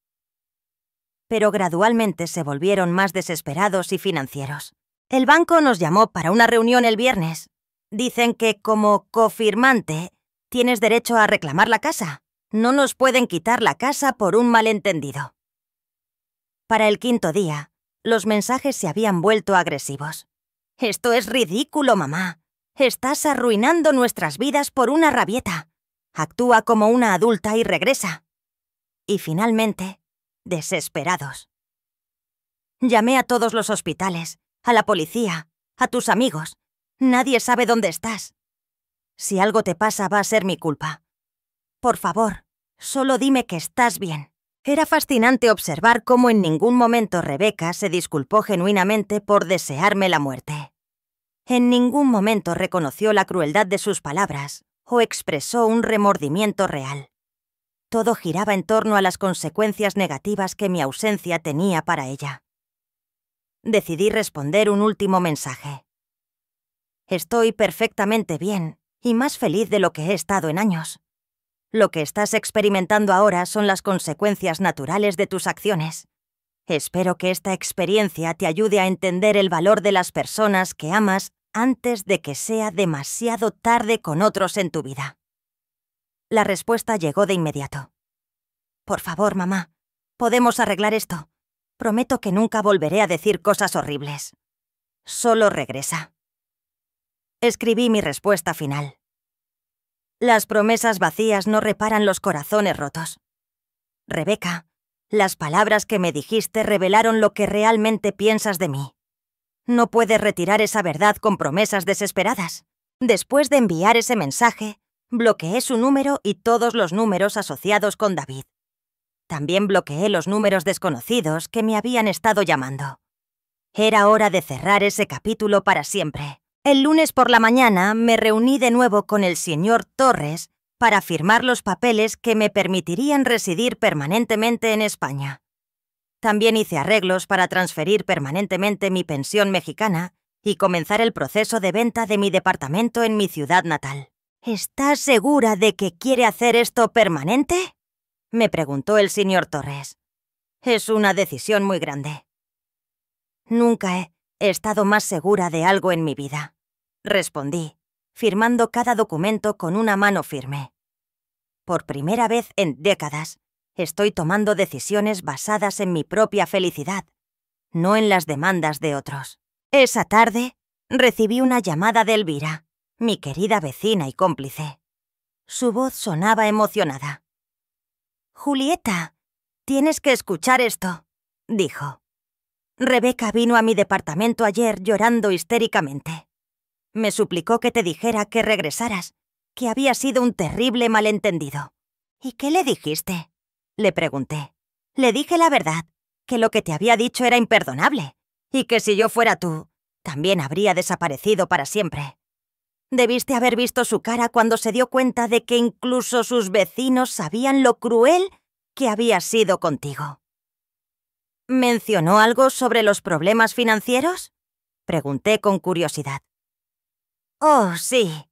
Pero gradualmente se volvieron más desesperados y financieros. «El banco nos llamó para una reunión el viernes. Dicen que como cofirmante tienes derecho a reclamar la casa. No nos pueden quitar la casa por un malentendido». Para el 5.º día, los mensajes se habían vuelto agresivos. «Esto es ridículo, mamá. Estás arruinando nuestras vidas por una rabieta. Actúa como una adulta y regresa». Y finalmente, desesperados. «Llamé a todos los hospitales, a la policía, a tus amigos. Nadie sabe dónde estás. Si algo te pasa va a ser mi culpa. Por favor, solo dime que estás bien». Era fascinante observar cómo en ningún momento Rebeca se disculpó genuinamente por desearme la muerte. En ningún momento reconoció la crueldad de sus palabras o expresó un remordimiento real. Todo giraba en torno a las consecuencias negativas que mi ausencia tenía para ella. Decidí responder un último mensaje. «Estoy perfectamente bien y más feliz de lo que he estado en años. Lo que estás experimentando ahora son las consecuencias naturales de tus acciones. Espero que esta experiencia te ayude a entender el valor de las personas que amas antes de que sea demasiado tarde con otros en tu vida». La respuesta llegó de inmediato. «Por favor, mamá, podemos arreglar esto. Prometo que nunca volveré a decir cosas horribles. Solo regresa». Escribí mi respuesta final. Las promesas vacías no reparan los corazones rotos. Rebeca, las palabras que me dijiste revelaron lo que realmente piensas de mí. No puedes retirar esa verdad con promesas desesperadas. Después de enviar ese mensaje, bloqueé su número y todos los números asociados con David. También bloqueé los números desconocidos que me habían estado llamando. Era hora de cerrar ese capítulo para siempre. El lunes por la mañana me reuní de nuevo con el señor Torres para firmar los papeles que me permitirían residir permanentemente en España. También hice arreglos para transferir permanentemente mi pensión mexicana y comenzar el proceso de venta de mi departamento en mi ciudad natal. «¿Estás segura de que quiere hacer esto permanente?», me preguntó el señor Torres. «Es una decisión muy grande». «Nunca he estado más segura de algo en mi vida», respondí, firmando cada documento con una mano firme. «Por primera vez en décadas, estoy tomando decisiones basadas en mi propia felicidad, no en las demandas de otros». Esa tarde, recibí una llamada de Elvira, mi querida vecina y cómplice. Su voz sonaba emocionada. Julieta, tienes que escuchar esto, dijo. Rebeca vino a mi departamento ayer llorando histéricamente. Me suplicó que te dijera que regresaras, que había sido un terrible malentendido. ¿Y qué le dijiste?, le pregunté. Le dije la verdad, que lo que te había dicho era imperdonable, y que si yo fuera tú, también habría desaparecido para siempre. Debiste haber visto su cara cuando se dio cuenta de que incluso sus vecinos sabían lo cruel que había sido contigo. ¿Mencionó algo sobre los problemas financieros?, pregunté con curiosidad. Oh, sí.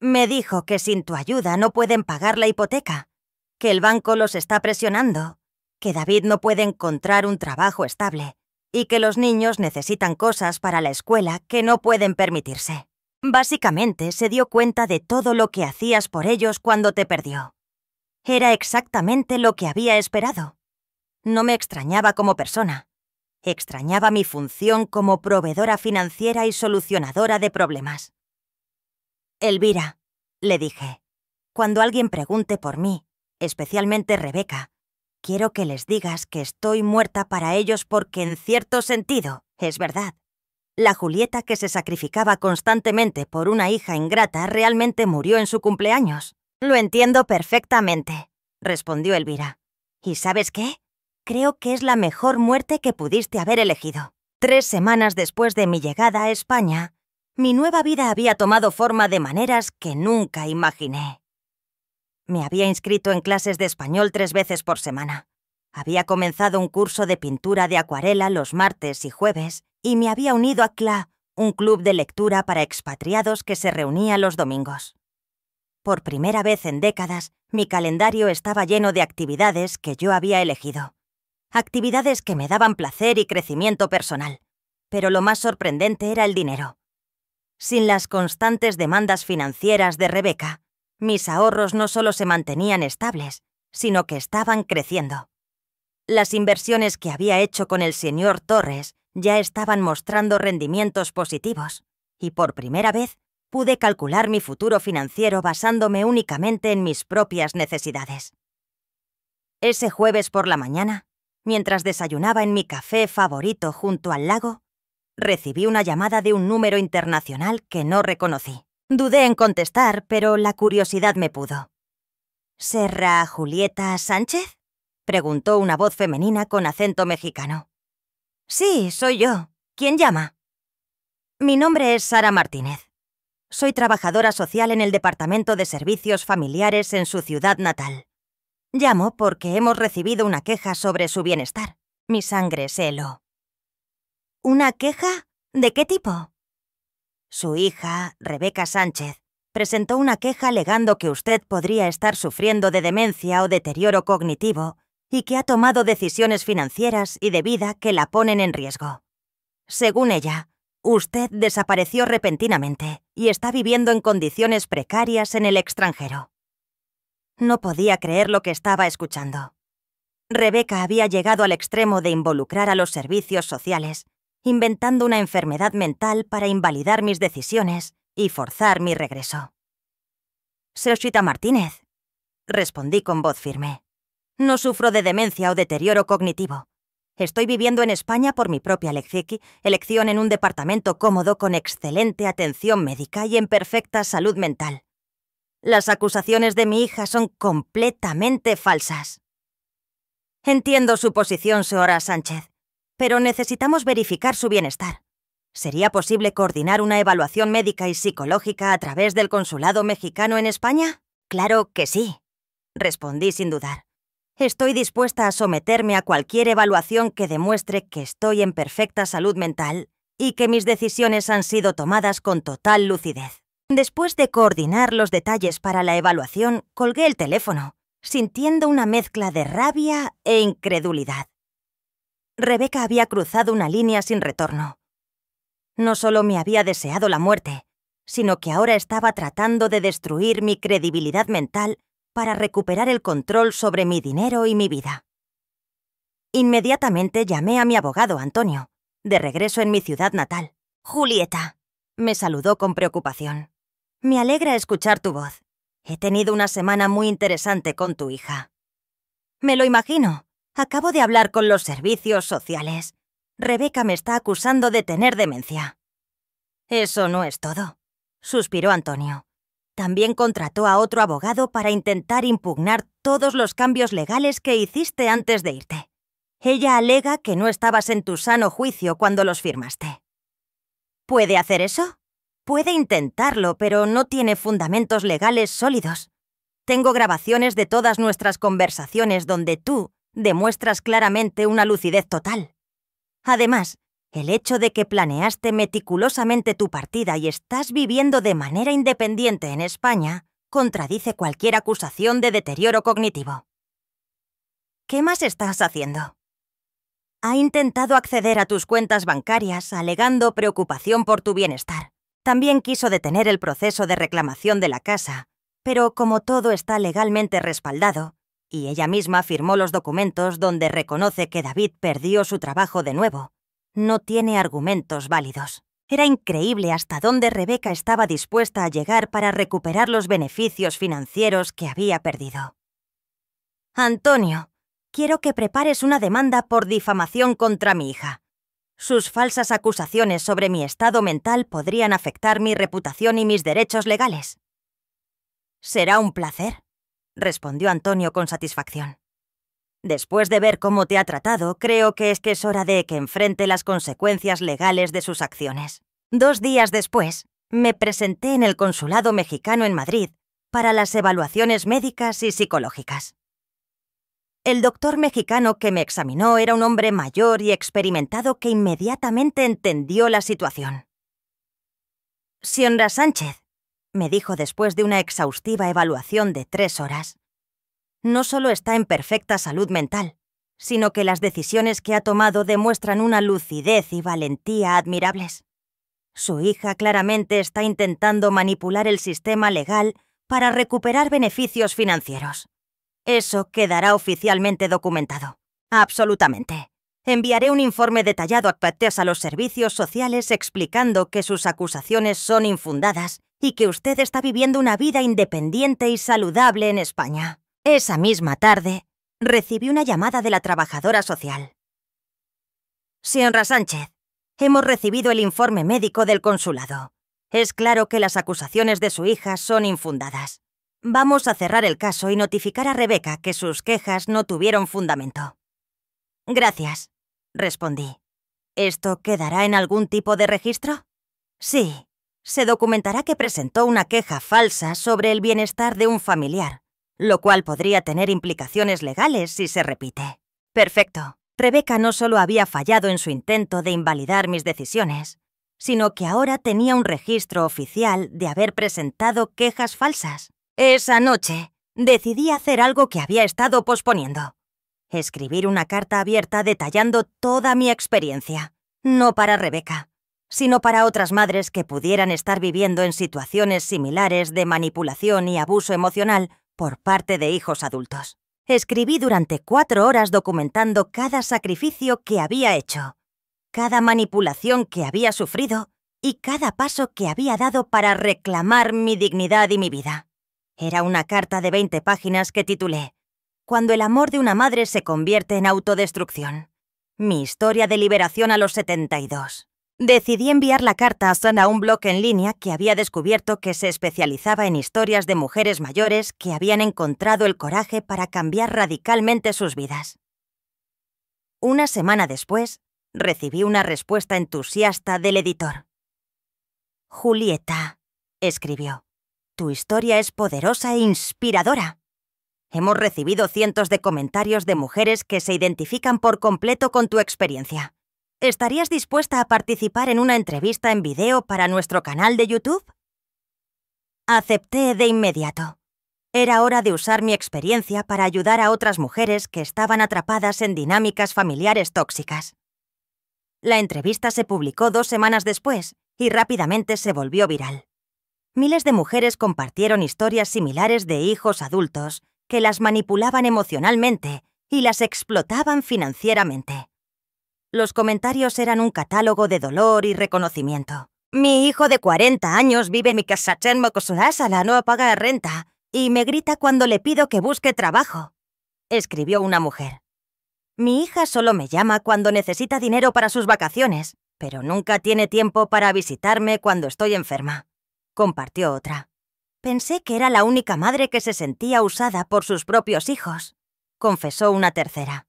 Me dijo que sin tu ayuda no pueden pagar la hipoteca, que el banco los está presionando, que David no puede encontrar un trabajo estable y que los niños necesitan cosas para la escuela que no pueden permitirse. Básicamente se dio cuenta de todo lo que hacías por ellos cuando te perdió. Era exactamente lo que había esperado. No me extrañaba como persona. Extrañaba mi función como proveedora financiera y solucionadora de problemas. Elvira, le dije, cuando alguien pregunte por mí, especialmente Rebeca, quiero que les digas que estoy muerta para ellos porque en cierto sentido es verdad. La Julieta que se sacrificaba constantemente por una hija ingrata realmente murió en su cumpleaños. Lo entiendo perfectamente, respondió Elvira. ¿Y sabes qué? Creo que es la mejor muerte que pudiste haber elegido. 3 semanas después de mi llegada a España, mi nueva vida había tomado forma de maneras que nunca imaginé. Me había inscrito en clases de español 3 veces por semana. Había comenzado un curso de pintura de acuarela los martes y jueves y me había unido a CLA, un club de lectura para expatriados que se reunía los domingos. Por primera vez en décadas, mi calendario estaba lleno de actividades que yo había elegido. Actividades que me daban placer y crecimiento personal. Pero lo más sorprendente era el dinero. Sin las constantes demandas financieras de Rebeca, mis ahorros no solo se mantenían estables, sino que estaban creciendo. Las inversiones que había hecho con el señor Torres ya estaban mostrando rendimientos positivos, y por primera vez pude calcular mi futuro financiero basándome únicamente en mis propias necesidades. Ese jueves por la mañana, mientras desayunaba en mi café favorito junto al lago, recibí una llamada de un número internacional que no reconocí. Dudé en contestar, pero la curiosidad me pudo. ¿Será Julieta Sánchez?, preguntó una voz femenina con acento mexicano. Sí, soy yo. ¿Quién llama? Mi nombre es Sara Martínez. Soy trabajadora social en el Departamento de Servicios Familiares en su ciudad natal. Llamo porque hemos recibido una queja sobre su bienestar. Mi sangre se heló. ¿Una queja? ¿De qué tipo? Su hija, Rebeca Sánchez, presentó una queja alegando que usted podría estar sufriendo de demencia o deterioro cognitivo y que ha tomado decisiones financieras y de vida que la ponen en riesgo. Según ella, usted desapareció repentinamente y está viviendo en condiciones precarias en el extranjero. No podía creer lo que estaba escuchando. Rebeca había llegado al extremo de involucrar a los servicios sociales, inventando una enfermedad mental para invalidar mis decisiones y forzar mi regreso. «Señorita Martínez», respondí con voz firme. «No sufro de demencia o deterioro cognitivo. Estoy viviendo en España por mi propia elección en un departamento cómodo con excelente atención médica y en perfecta salud mental. Las acusaciones de mi hija son completamente falsas». «Entiendo su posición, señora Sánchez, pero necesitamos verificar su bienestar. ¿Sería posible coordinar una evaluación médica y psicológica a través del consulado mexicano en España?» «Claro que sí», respondí sin dudar. «Estoy dispuesta a someterme a cualquier evaluación que demuestre que estoy en perfecta salud mental y que mis decisiones han sido tomadas con total lucidez». Después de coordinar los detalles para la evaluación, colgué el teléfono, sintiendo una mezcla de rabia e incredulidad. Rebeca había cruzado una línea sin retorno. No solo me había deseado la muerte, sino que ahora estaba tratando de destruir mi credibilidad mental para recuperar el control sobre mi dinero y mi vida. Inmediatamente llamé a mi abogado, Antonio, de regreso en mi ciudad natal. «Julieta», me saludó con preocupación. «Me alegra escuchar tu voz. He tenido una semana muy interesante con tu hija». Me lo imagino. Acabo de hablar con los servicios sociales. Rebeca me está acusando de tener demencia. Eso no es todo, suspiró Antonio. También contrató a otro abogado para intentar impugnar todos los cambios legales que hiciste antes de irte. Ella alega que no estabas en tu sano juicio cuando los firmaste. ¿Puede hacer eso? Puede intentarlo, pero no tiene fundamentos legales sólidos. Tengo grabaciones de todas nuestras conversaciones donde tú demuestras claramente una lucidez total. Además, el hecho de que planeaste meticulosamente tu partida y estás viviendo de manera independiente en España contradice cualquier acusación de deterioro cognitivo. ¿Qué más estás haciendo? Ha intentado acceder a tus cuentas bancarias alegando preocupación por tu bienestar. También quiso detener el proceso de reclamación de la casa, pero como todo está legalmente respaldado, y ella misma firmó los documentos donde reconoce que David perdió su trabajo de nuevo, no tiene argumentos válidos. Era increíble hasta dónde Rebeca estaba dispuesta a llegar para recuperar los beneficios financieros que había perdido. Antonio, quiero que prepares una demanda por difamación contra mi hija. Sus falsas acusaciones sobre mi estado mental podrían afectar mi reputación y mis derechos legales. Será un placer, respondió Antonio con satisfacción. Después de ver cómo te ha tratado, creo que es hora de que enfrente las consecuencias legales de sus acciones. 2 días después, me presenté en el consulado mexicano en Madrid para las evaluaciones médicas y psicológicas. El doctor mexicano que me examinó era un hombre mayor y experimentado que inmediatamente entendió la situación. «Señora Sánchez», me dijo después de una exhaustiva evaluación de 3 horas, no solo está en perfecta salud mental, sino que las decisiones que ha tomado demuestran una lucidez y valentía admirables. Su hija claramente está intentando manipular el sistema legal para recuperar beneficios financieros. Eso quedará oficialmente documentado. Absolutamente. Enviaré un informe detallado a los servicios sociales explicando que sus acusaciones son infundadas y que usted está viviendo una vida independiente y saludable en España. Esa misma tarde, recibí una llamada de la trabajadora social. «Señora Sánchez, hemos recibido el informe médico del consulado. Es claro que las acusaciones de su hija son infundadas. Vamos a cerrar el caso y notificar a Rebeca que sus quejas no tuvieron fundamento». «Gracias», respondí. «¿Esto quedará en algún tipo de registro?» «Sí. Se documentará que presentó una queja falsa sobre el bienestar de un familiar, lo cual podría tener implicaciones legales si se repite». «Perfecto». Rebeca no solo había fallado en su intento de invalidar mis decisiones, sino que ahora tenía un registro oficial de haber presentado quejas falsas. Esa noche, decidí hacer algo que había estado posponiendo. Escribir una carta abierta detallando toda mi experiencia, no para Rebeca, sino para otras madres que pudieran estar viviendo en situaciones similares de manipulación y abuso emocional por parte de hijos adultos. Escribí durante 4 horas documentando cada sacrificio que había hecho, cada manipulación que había sufrido y cada paso que había dado para reclamar mi dignidad y mi vida. Era una carta de 20 páginas que titulé «Cuando el amor de una madre se convierte en autodestrucción. Mi historia de liberación a los 72». Decidí enviar la carta a un blog en línea que había descubierto que se especializaba en historias de mujeres mayores que habían encontrado el coraje para cambiar radicalmente sus vidas. Una semana después, recibí una respuesta entusiasta del editor. «Julieta», escribió, «tu historia es poderosa e inspiradora. Hemos recibido cientos de comentarios de mujeres que se identifican por completo con tu experiencia. ¿Estarías dispuesta a participar en una entrevista en video para nuestro canal de YouTube?» Acepté de inmediato. Era hora de usar mi experiencia para ayudar a otras mujeres que estaban atrapadas en dinámicas familiares tóxicas. La entrevista se publicó 2 semanas después y rápidamente se volvió viral. Miles de mujeres compartieron historias similares de hijos adultos que las manipulaban emocionalmente y las explotaban financieramente. Los comentarios eran un catálogo de dolor y reconocimiento. «Mi hijo de 40 años vive en mi casa en Mocosulásala, no paga renta, y me grita cuando le pido que busque trabajo». escribió una mujer. Mi hija solo me llama cuando necesita dinero para sus vacaciones, pero nunca tiene tiempo para visitarme cuando estoy enferma, compartió otra. Pensé que era la única madre que se sentía usada por sus propios hijos, confesó una tercera.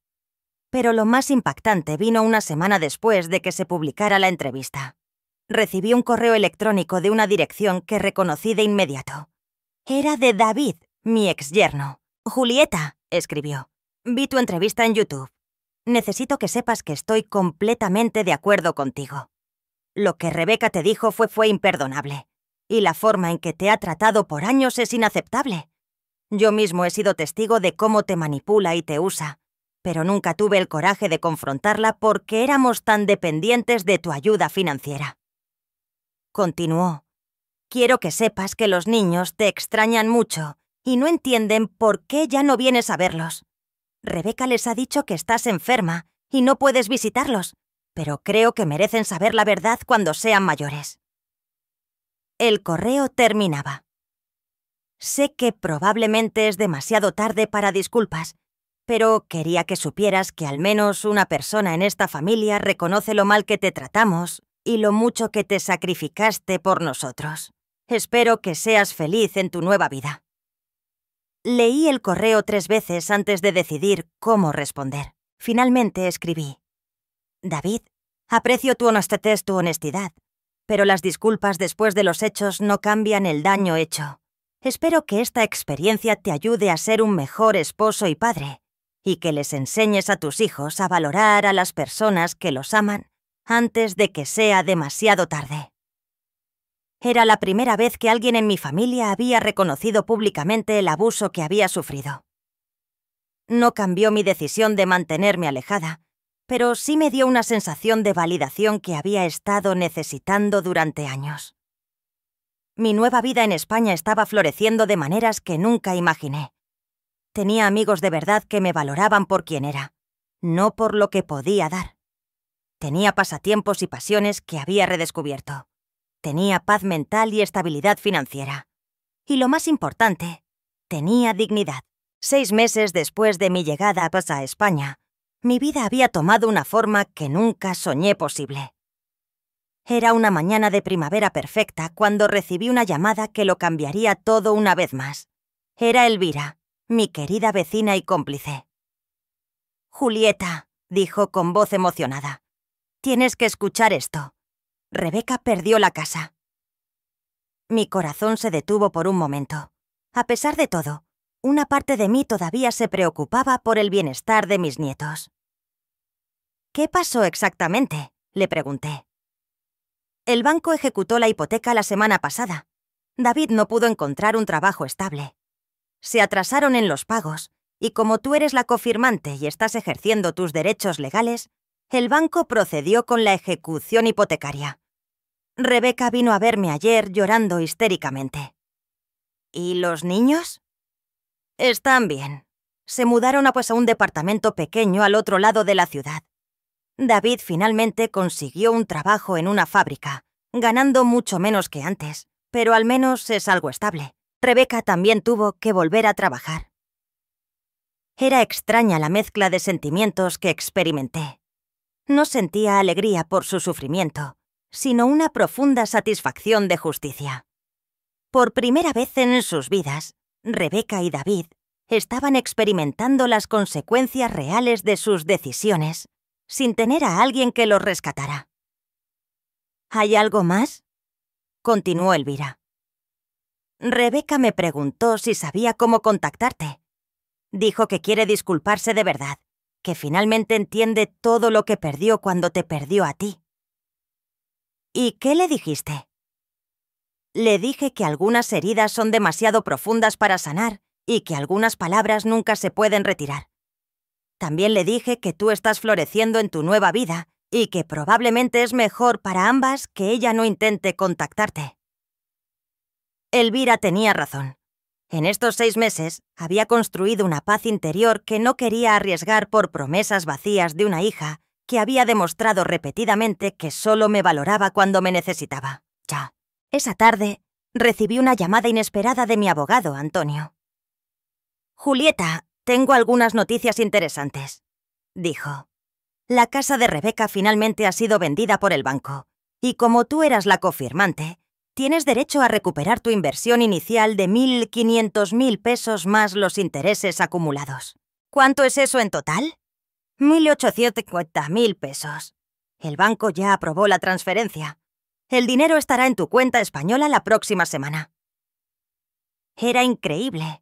Pero lo más impactante vino una semana después de que se publicara la entrevista. Recibí un correo electrónico de una dirección que reconocí de inmediato. Era de David, mi exyerno. Julieta, escribió. Vi tu entrevista en YouTube. Necesito que sepas que estoy completamente de acuerdo contigo. Lo que Rebeca te dijo fue imperdonable. Y la forma en que te ha tratado por años es inaceptable. Yo mismo he sido testigo de cómo te manipula y te usa, pero nunca tuve el coraje de confrontarla porque éramos tan dependientes de tu ayuda financiera. Continuó. Quiero que sepas que los niños te extrañan mucho y no entienden por qué ya no vienes a verlos. Rebeca les ha dicho que estás enferma y no puedes visitarlos, pero creo que merecen saber la verdad cuando sean mayores. El correo terminaba. Sé que probablemente es demasiado tarde para disculpas, pero quería que supieras que al menos una persona en esta familia reconoce lo mal que te tratamos y lo mucho que te sacrificaste por nosotros. Espero que seas feliz en tu nueva vida. Leí el correo 3 veces antes de decidir cómo responder. Finalmente escribí. David, aprecio tu honestidad, pero las disculpas después de los hechos no cambian el daño hecho. Espero que esta experiencia te ayude a ser un mejor esposo y padre, y que les enseñes a tus hijos a valorar a las personas que los aman antes de que sea demasiado tarde. Era la primera vez que alguien en mi familia había reconocido públicamente el abuso que había sufrido. No cambió mi decisión de mantenerme alejada, pero sí me dio una sensación de validación que había estado necesitando durante años. Mi nueva vida en España estaba floreciendo de maneras que nunca imaginé. Tenía amigos de verdad que me valoraban por quien era, no por lo que podía dar. Tenía pasatiempos y pasiones que había redescubierto. Tenía paz mental y estabilidad financiera. Y lo más importante, tenía dignidad. 6 meses después de mi llegada a España, mi vida había tomado una forma que nunca soñé posible. Era una mañana de primavera perfecta cuando recibí una llamada que lo cambiaría todo una vez más. Era Elvira, mi querida vecina y cómplice. «Julieta», dijo con voz emocionada, «tienes que escuchar esto. Rebeca perdió la casa». Mi corazón se detuvo por un momento. A pesar de todo, una parte de mí todavía se preocupaba por el bienestar de mis nietos. «¿Qué pasó exactamente?», le pregunté. «El banco ejecutó la hipoteca la semana pasada. David no pudo encontrar un trabajo estable. Se atrasaron en los pagos, y como tú eres la cofirmante y estás ejerciendo tus derechos legales, el banco procedió con la ejecución hipotecaria. Rebeca vino a verme ayer llorando histéricamente». «¿Y los niños?» «Están bien. Se mudaron a un departamento pequeño al otro lado de la ciudad. David finalmente consiguió un trabajo en una fábrica, ganando mucho menos que antes, pero al menos es algo estable. Rebeca también tuvo que volver a trabajar». Era extraña la mezcla de sentimientos que experimenté. No sentía alegría por su sufrimiento, sino una profunda satisfacción de justicia. Por primera vez en sus vidas, Rebeca y David estaban experimentando las consecuencias reales de sus decisiones, sin tener a alguien que los rescatara. «¿Hay algo más?», continuó Elvira. «Rebeca me preguntó si sabía cómo contactarte. Dijo que quiere disculparse de verdad, que finalmente entiende todo lo que perdió cuando te perdió a ti». «¿Y qué le dijiste?». «Le dije que algunas heridas son demasiado profundas para sanar y que algunas palabras nunca se pueden retirar. También le dije que tú estás floreciendo en tu nueva vida y que probablemente es mejor para ambas que ella no intente contactarte». Elvira tenía razón. En estos 6 meses había construido una paz interior que no quería arriesgar por promesas vacías de una hija que había demostrado repetidamente que solo me valoraba cuando me necesitaba. Ya. Esa tarde recibí una llamada inesperada de mi abogado, Antonio. «Julieta, Tengo algunas noticias interesantes, dijo. La casa de Rebeca finalmente ha sido vendida por el banco, y como tú eras la cofirmante, tienes derecho a recuperar tu inversión inicial de 1.500.000 pesos más los intereses acumulados. ¿Cuánto es eso en total? 1.850.000 pesos. El banco ya aprobó la transferencia. El dinero estará en tu cuenta española la próxima semana. Era increíble.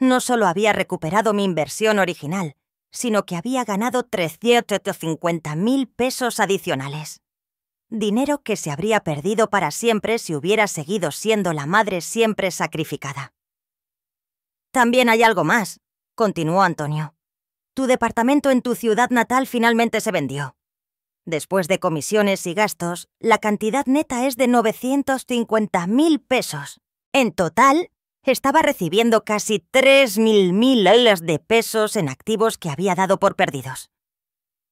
No solo había recuperado mi inversión original, sino que había ganado 350.000 pesos adicionales. Dinero que se habría perdido para siempre si hubiera seguido siendo la madre siempre sacrificada. También hay algo más, continuó Antonio. Tu departamento en tu ciudad natal finalmente se vendió. Después de comisiones y gastos, la cantidad neta es de 950.000 pesos. En total, estaba recibiendo casi 3.000 de pesos en activos que había dado por perdidos.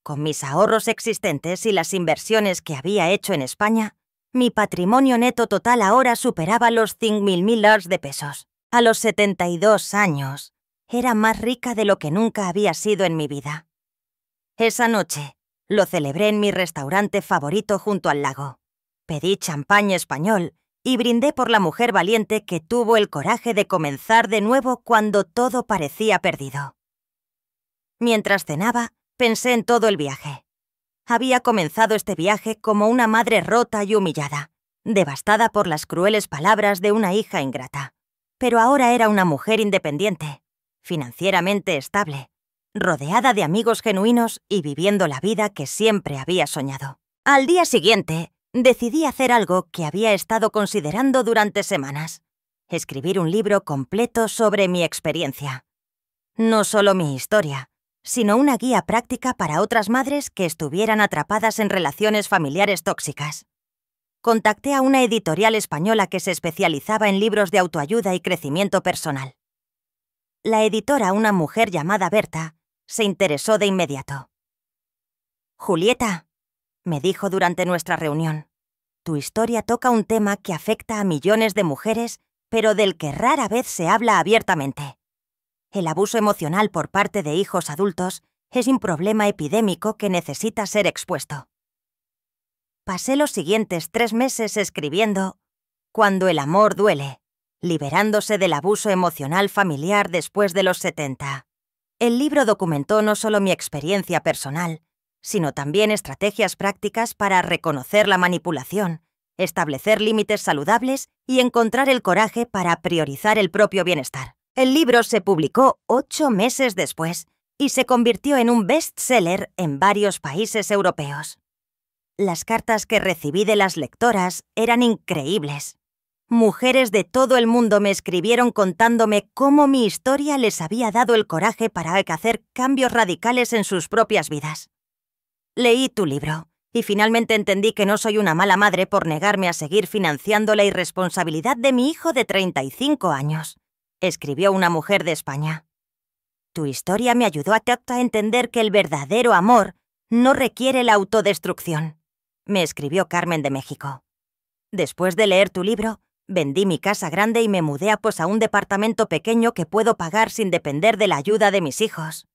Con mis ahorros existentes y las inversiones que había hecho en España, mi patrimonio neto total ahora superaba los 5.000 de pesos. A los 72 años, era más rica de lo que nunca había sido en mi vida. Esa noche, lo celebré en mi restaurante favorito junto al lago. Pedí champán español y brindé por la mujer valiente que tuvo el coraje de comenzar de nuevo cuando todo parecía perdido. Mientras cenaba, pensé en todo el viaje. Había comenzado este viaje como una madre rota y humillada, devastada por las crueles palabras de una hija ingrata. Pero ahora era una mujer independiente, financieramente estable, rodeada de amigos genuinos y viviendo la vida que siempre había soñado. Al día siguiente, decidí hacer algo que había estado considerando durante semanas: escribir un libro completo sobre mi experiencia. No solo mi historia, sino una guía práctica para otras madres que estuvieran atrapadas en relaciones familiares tóxicas. Contacté a una editorial española que se especializaba en libros de autoayuda y crecimiento personal. La editora, una mujer llamada Berta, se interesó de inmediato. «Julieta», me dijo durante nuestra reunión, «tu historia toca un tema que afecta a millones de mujeres, pero del que rara vez se habla abiertamente. El abuso emocional por parte de hijos adultos es un problema epidémico que necesita ser expuesto». Pasé los siguientes 3 meses escribiendo «Cuando el amor duele», liberándose del abuso emocional familiar después de los 70. El libro documentó no solo mi experiencia personal, sino también estrategias prácticas para reconocer la manipulación, establecer límites saludables y encontrar el coraje para priorizar el propio bienestar. El libro se publicó 8 meses después y se convirtió en un bestseller en varios países europeos. Las cartas que recibí de las lectoras eran increíbles. Mujeres de todo el mundo me escribieron contándome cómo mi historia les había dado el coraje para hacer cambios radicales en sus propias vidas. Leí tu libro y finalmente entendí que no soy una mala madre por negarme a seguir financiando la irresponsabilidad de mi hijo de 35 años, escribió una mujer de España. Tu historia me ayudó a entender que el verdadero amor no requiere la autodestrucción, me escribió Carmen de México. Después de leer tu libro, vendí mi casa grande y me mudé a un departamento pequeño que puedo pagar sin depender de la ayuda de mis hijos.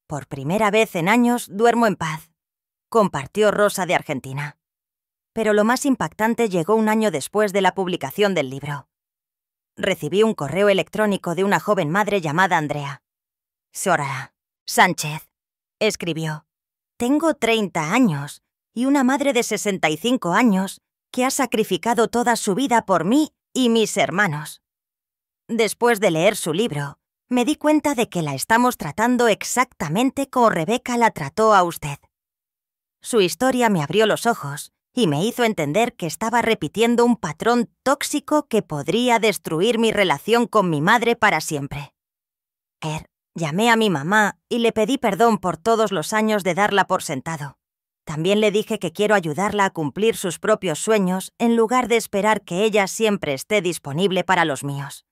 Por primera vez en años duermo en paz, compartió Rosa de Argentina. Pero lo más impactante llegó un año después de la publicación del libro. Recibí un correo electrónico de una joven madre llamada Andrea. «Sora Sánchez», escribió, «tengo 30 años y una madre de 65 años que ha sacrificado toda su vida por mí y mis hermanos. Después de leer su libro, me di cuenta de que la estamos tratando exactamente como Rebeca la trató a usted. Su historia me abrió los ojos y me hizo entender que estaba repitiendo un patrón tóxico que podría destruir mi relación con mi madre para siempre. Llamé a mi mamá y le pedí perdón por todos los años de darla por sentado. También le dije que quiero ayudarla a cumplir sus propios sueños en lugar de esperar que ella siempre esté disponible para los míos.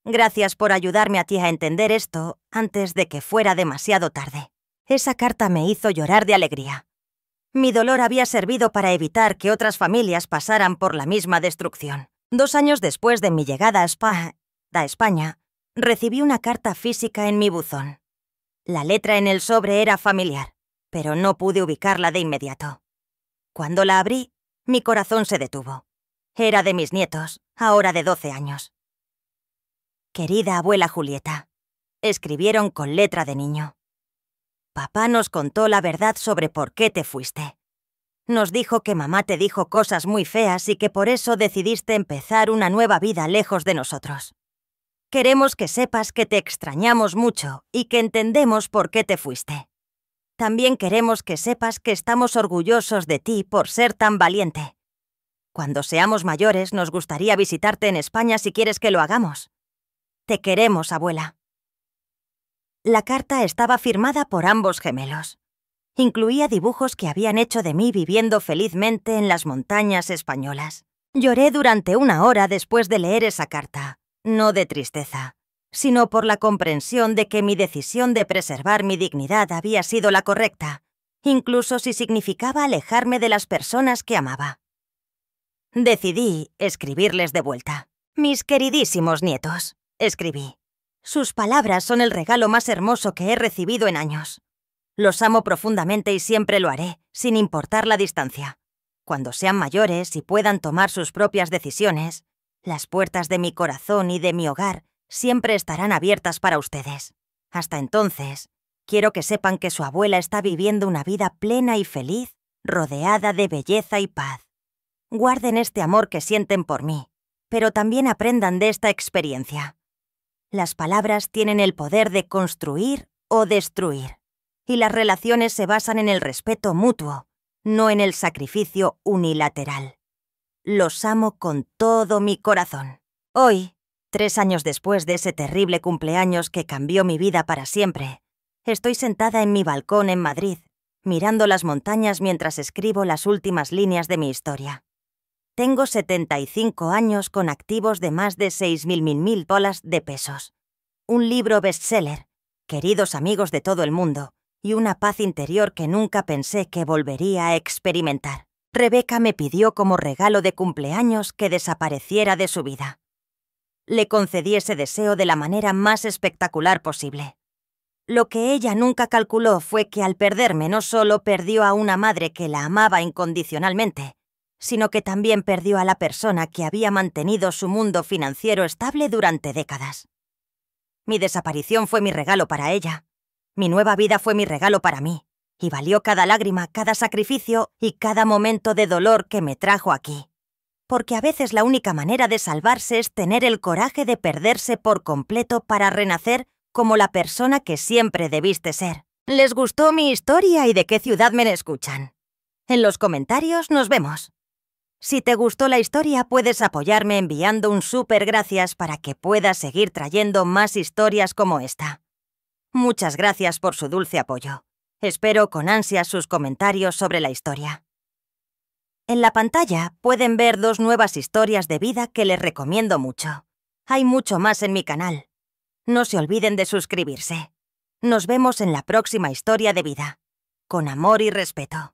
Gracias por ayudarme a ti a entender esto antes de que fuera demasiado tarde». Esa carta me hizo llorar de alegría. Mi dolor había servido para evitar que otras familias pasaran por la misma destrucción. 2 años después de mi llegada a España, recibí una carta física en mi buzón. La letra en el sobre era familiar, pero no pude ubicarla de inmediato. Cuando la abrí, mi corazón se detuvo. Era de mis nietos, ahora de 12 años. Querida abuela Julieta, escribieron con letra de niño. Papá nos contó la verdad sobre por qué te fuiste. Nos dijo que mamá te dijo cosas muy feas y que por eso decidiste empezar una nueva vida lejos de nosotros. Queremos que sepas que te extrañamos mucho y que entendemos por qué te fuiste. También queremos que sepas que estamos orgullosos de ti por ser tan valiente. Cuando seamos mayores, nos gustaría visitarte en España si quieres que lo hagamos. Te queremos, abuela. La carta estaba firmada por ambos gemelos. Incluía dibujos que habían hecho de mí viviendo felizmente en las montañas españolas. Lloré durante 1 hora después de leer esa carta, no de tristeza, sino por la comprensión de que mi decisión de preservar mi dignidad había sido la correcta, incluso si significaba alejarme de las personas que amaba. Decidí escribirles de vuelta. Mis queridísimos nietos, escribí. Sus palabras son el regalo más hermoso que he recibido en años. Los amo profundamente y siempre lo haré, sin importar la distancia. Cuando sean mayores y puedan tomar sus propias decisiones, las puertas de mi corazón y de mi hogar siempre estarán abiertas para ustedes. Hasta entonces, quiero que sepan que su abuela está viviendo una vida plena y feliz, rodeada de belleza y paz. Guarden este amor que sienten por mí, pero también aprendan de esta experiencia. Las palabras tienen el poder de construir o destruir, y las relaciones se basan en el respeto mutuo, no en el sacrificio unilateral. Los amo con todo mi corazón. Hoy, 3 años después de ese terrible cumpleaños que cambió mi vida para siempre, estoy sentada en mi balcón en Madrid, mirando las montañas mientras escribo las últimas líneas de mi historia. Tengo 75 años con activos de más de $6.000 de pesos. Un libro bestseller, queridos amigos de todo el mundo, y una paz interior que nunca pensé que volvería a experimentar. Rebeca me pidió como regalo de cumpleaños que desapareciera de su vida. Le concedí ese deseo de la manera más espectacular posible. Lo que ella nunca calculó fue que al perderme no solo perdió a una madre que la amaba incondicionalmente, sino que también perdió a la persona que había mantenido su mundo financiero estable durante décadas. Mi desaparición fue mi regalo para ella. Mi nueva vida fue mi regalo para mí, y valió cada lágrima, cada sacrificio y cada momento de dolor que me trajo aquí. Porque a veces la única manera de salvarse es tener el coraje de perderse por completo para renacer como la persona que siempre debiste ser. ¿Les gustó mi historia y de qué ciudad me escuchan? En los comentarios nos vemos. Si te gustó la historia, puedes apoyarme enviando un súper gracias para que pueda seguir trayendo más historias como esta. Muchas gracias por su dulce apoyo. Espero con ansias sus comentarios sobre la historia. En la pantalla pueden ver 2 nuevas historias de vida que les recomiendo mucho. Hay mucho más en mi canal. No se olviden de suscribirse. Nos vemos en la próxima historia de vida. Con amor y respeto.